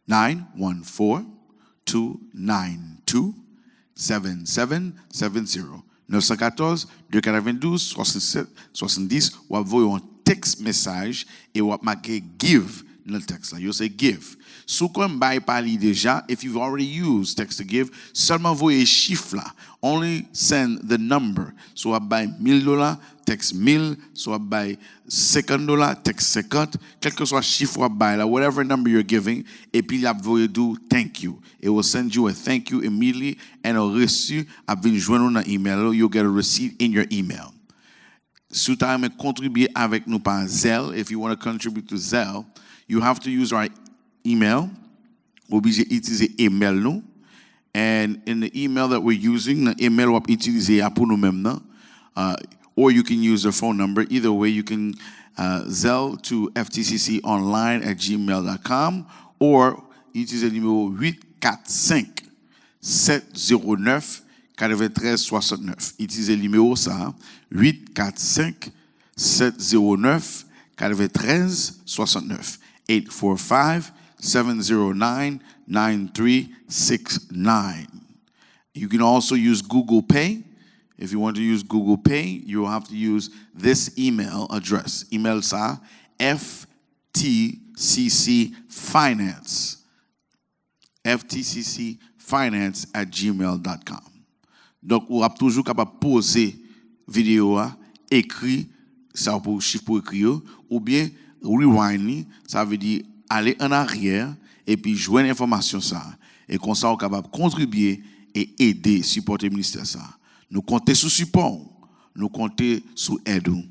914-292-7770 914-292-77 ou envoyer un text message et ou marquer give dans le texte là. You say give. Sous comme by parler déjà, if you've already used text to give, seulement envoyer chiffre là. Only send the number. So by $1,000, text 1000, so by $50, text 50, quel que soit chiffre by là, whatever number you're giving, et puis il va do thank you. It will send you a thank you immediately and a reçu a venir joindre dans email. You'll get a receipt in your email. Si tu veux contribuer avec nous par Zelle, if you want to contribute to Zelle, you have to use our email. Obligé utiliser email nous. And in the email that we're using, the email we utiliser pour nous-mêmes, or you can use the phone number. Either way, you can Zelle to ftcconline@gmail.com or utiliser le numéro 845 709 9369. Utilisez le numéro ça, 845 709 9369. 845 709 9369. You can also use Google Pay. If you want to use Google Pay, you will have to use this email address. Email ça, ftccfinance. ftccfinance@gmail.com. Donc, vous êtes toujours capable de poser vidéo, écrit, ça pour chiffre pour écrire, ou bien rewind, ça veut dire aller en arrière et puis joindre l'information ça. Et comme ça, vous êtes capable de contribuer et aider, supporter le ministère ça. Nous comptons sur support, nous comptons sur aide. Nous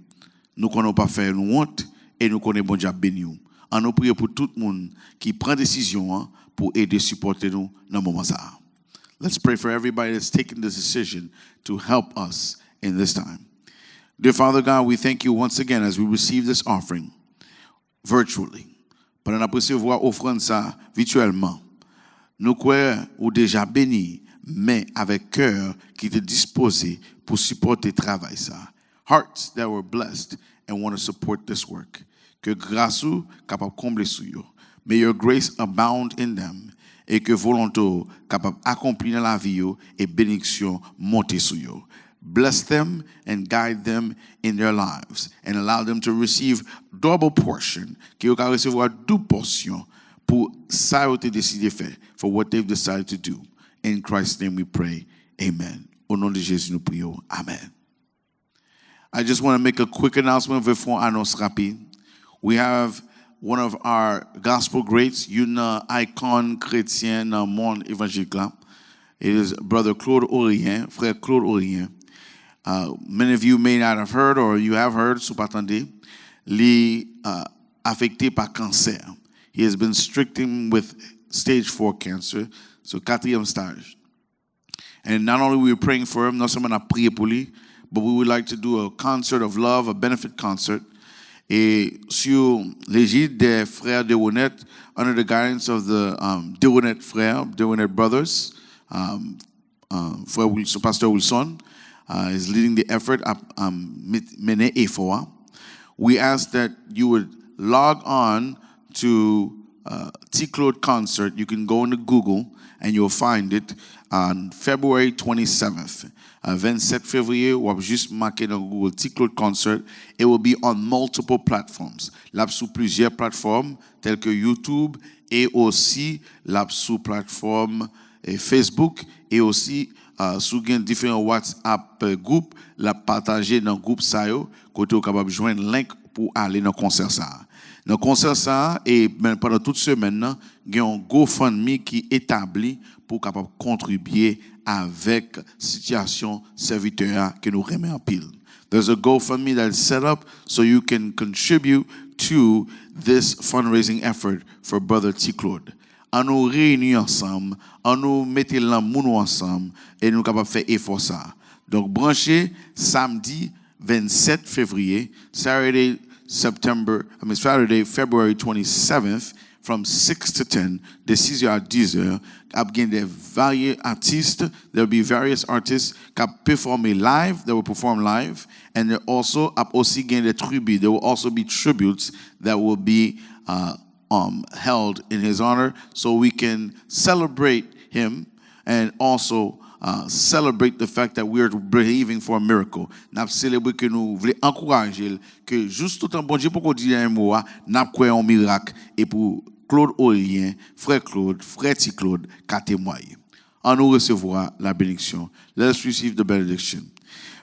ne connaissons pas faire nous honte et nous connaissons bon Dieu béni. On nous prie pour tout le monde qui prend décision pour aider, supporter nous dans le moment ça. Let's pray for everybody that's taking this decision to help us in this time. Dear Father God, we thank you once again as we receive this offering virtually. Pendant que nous voir offrande ça virtuellement, nous croyons ou déjà bénis, mais avec cœur qui est disposé pour supporter le travail ça. Hearts that were blessed and want to support this work. Que grâce ou capable combler sur eux. May your grace abound in them. Et que volonté capable accomplir dans la vie et bénédiction monter sur eux. Bless them and guide them in their lives and allow them to receive double portion, qu'ils vont recevoir double portion pour ça qu'ils ont décidé de faire, for what they've decided to do. In Christ's name we pray. Amen. Au nom de Jésus nous prions. Amen. I just want to make a quick announcement before annonce rapide. We have one of our gospel greats, une icon chrétienne dans le monde évangélique. It is Brother Claude Orien, Frère Claude Orien. Many of you may not have heard, or you have heard, sous patendé, li affecté par cancer. He has been stricken with stage 4 cancer, so 4e stage. And not only we were praying for him, not seulement on a prié pour lui, but we would like to do a concert of love, a benefit concert. Et sur l'égide des frères de Dewonet, under the guidance of the Dewonet frères, Dewonet brothers, Frère Wilson, Pastor Wilson is leading the effort at Mene Efoa. We ask that you would log on to T. Claude concert. You can go into Google and you'll find it on February 27th. 27 février, ou juste marqué dans Google T. Claude concert. It will be on multiple platforms. Là sur plusieurs plateformes telles que YouTube et aussi là sur plateforme Facebook et aussi sur différents WhatsApp groupes, la partager dans groupe ça yo, côté capable joindre link pour aller dans concert ça. Dans concert ça et pendant toute semaine, il y a un GoFundMe qui est établi pour capable contribuer avec situation serviteur que nous remet en pile. There's a GoFundMe that's set up so you can contribute to this fundraising effort for Brother T. Claude. On nous réunit ensemble, on nous mettait l'amour ensemble et nous capable faire effort ça. Donc branchez samedi 27 février, Saturday, February 27th, from 6 to 10, de 6h à 10h, again, there are various artists, there will be various artists qui perform live, they will perform live, and there also again the tribute, there will also be tributes that will be held in his honor, so we can celebrate him and also celebrate the fact that we are believing for a miracle. N'a célébrer que nous voulons encourager que juste tout en bon Dieu pour qu'on dise un mot, n'a croire un miracle et pour Claude Orien, Frère T. Claude, qu'a témoigné. En nous recevoir la bénédiction. Let us receive the benediction.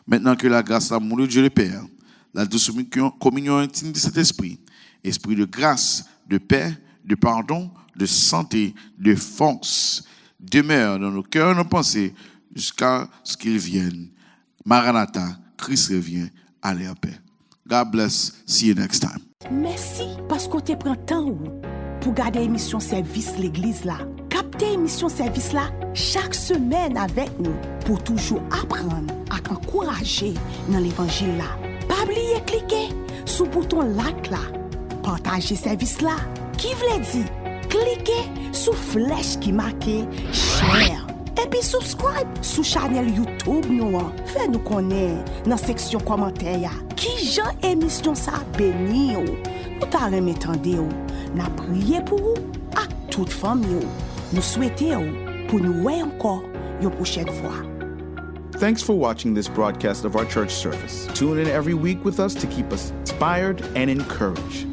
Maintenant que la grâce, l'amour de Dieu le Père, la douce communion intime de cet esprit, esprit de grâce, de paix, de pardon, de santé, de force, demeure dans nos cœurs et nos pensées jusqu'à ce qu'ils viennent. Maranatha, Christ revient, allez en paix. God bless. See you next time.
Merci parce qu'on te prend temps pour garder émission service l'église là. Capter émission service là chaque semaine avec nous pour toujours apprendre et encourager dans l'évangile là. Pas oublier cliquer sur le bouton like là. Partager service là. Qui veut dire cliquez sur flèche qui marque share. Et puis subscribe sur chaîne YouTube nous. Fais nous connaître dans section commentaire. Qui Jean émission ça béni ou. Nous t'a remettre ou. N'a prié pour vous à toute famille. Nous souhaitons pour nous voir encore une prochaine fois.
Thanks for watching this broadcast of our church service. Tune in every week with us to keep us inspired and encouraged.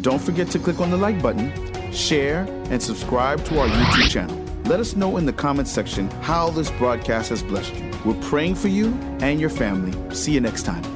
Don't forget to click on the like button, share, and subscribe to our YouTube channel. Let us know in the comments section how this broadcast has blessed you. We're praying for you and your family. See you next time.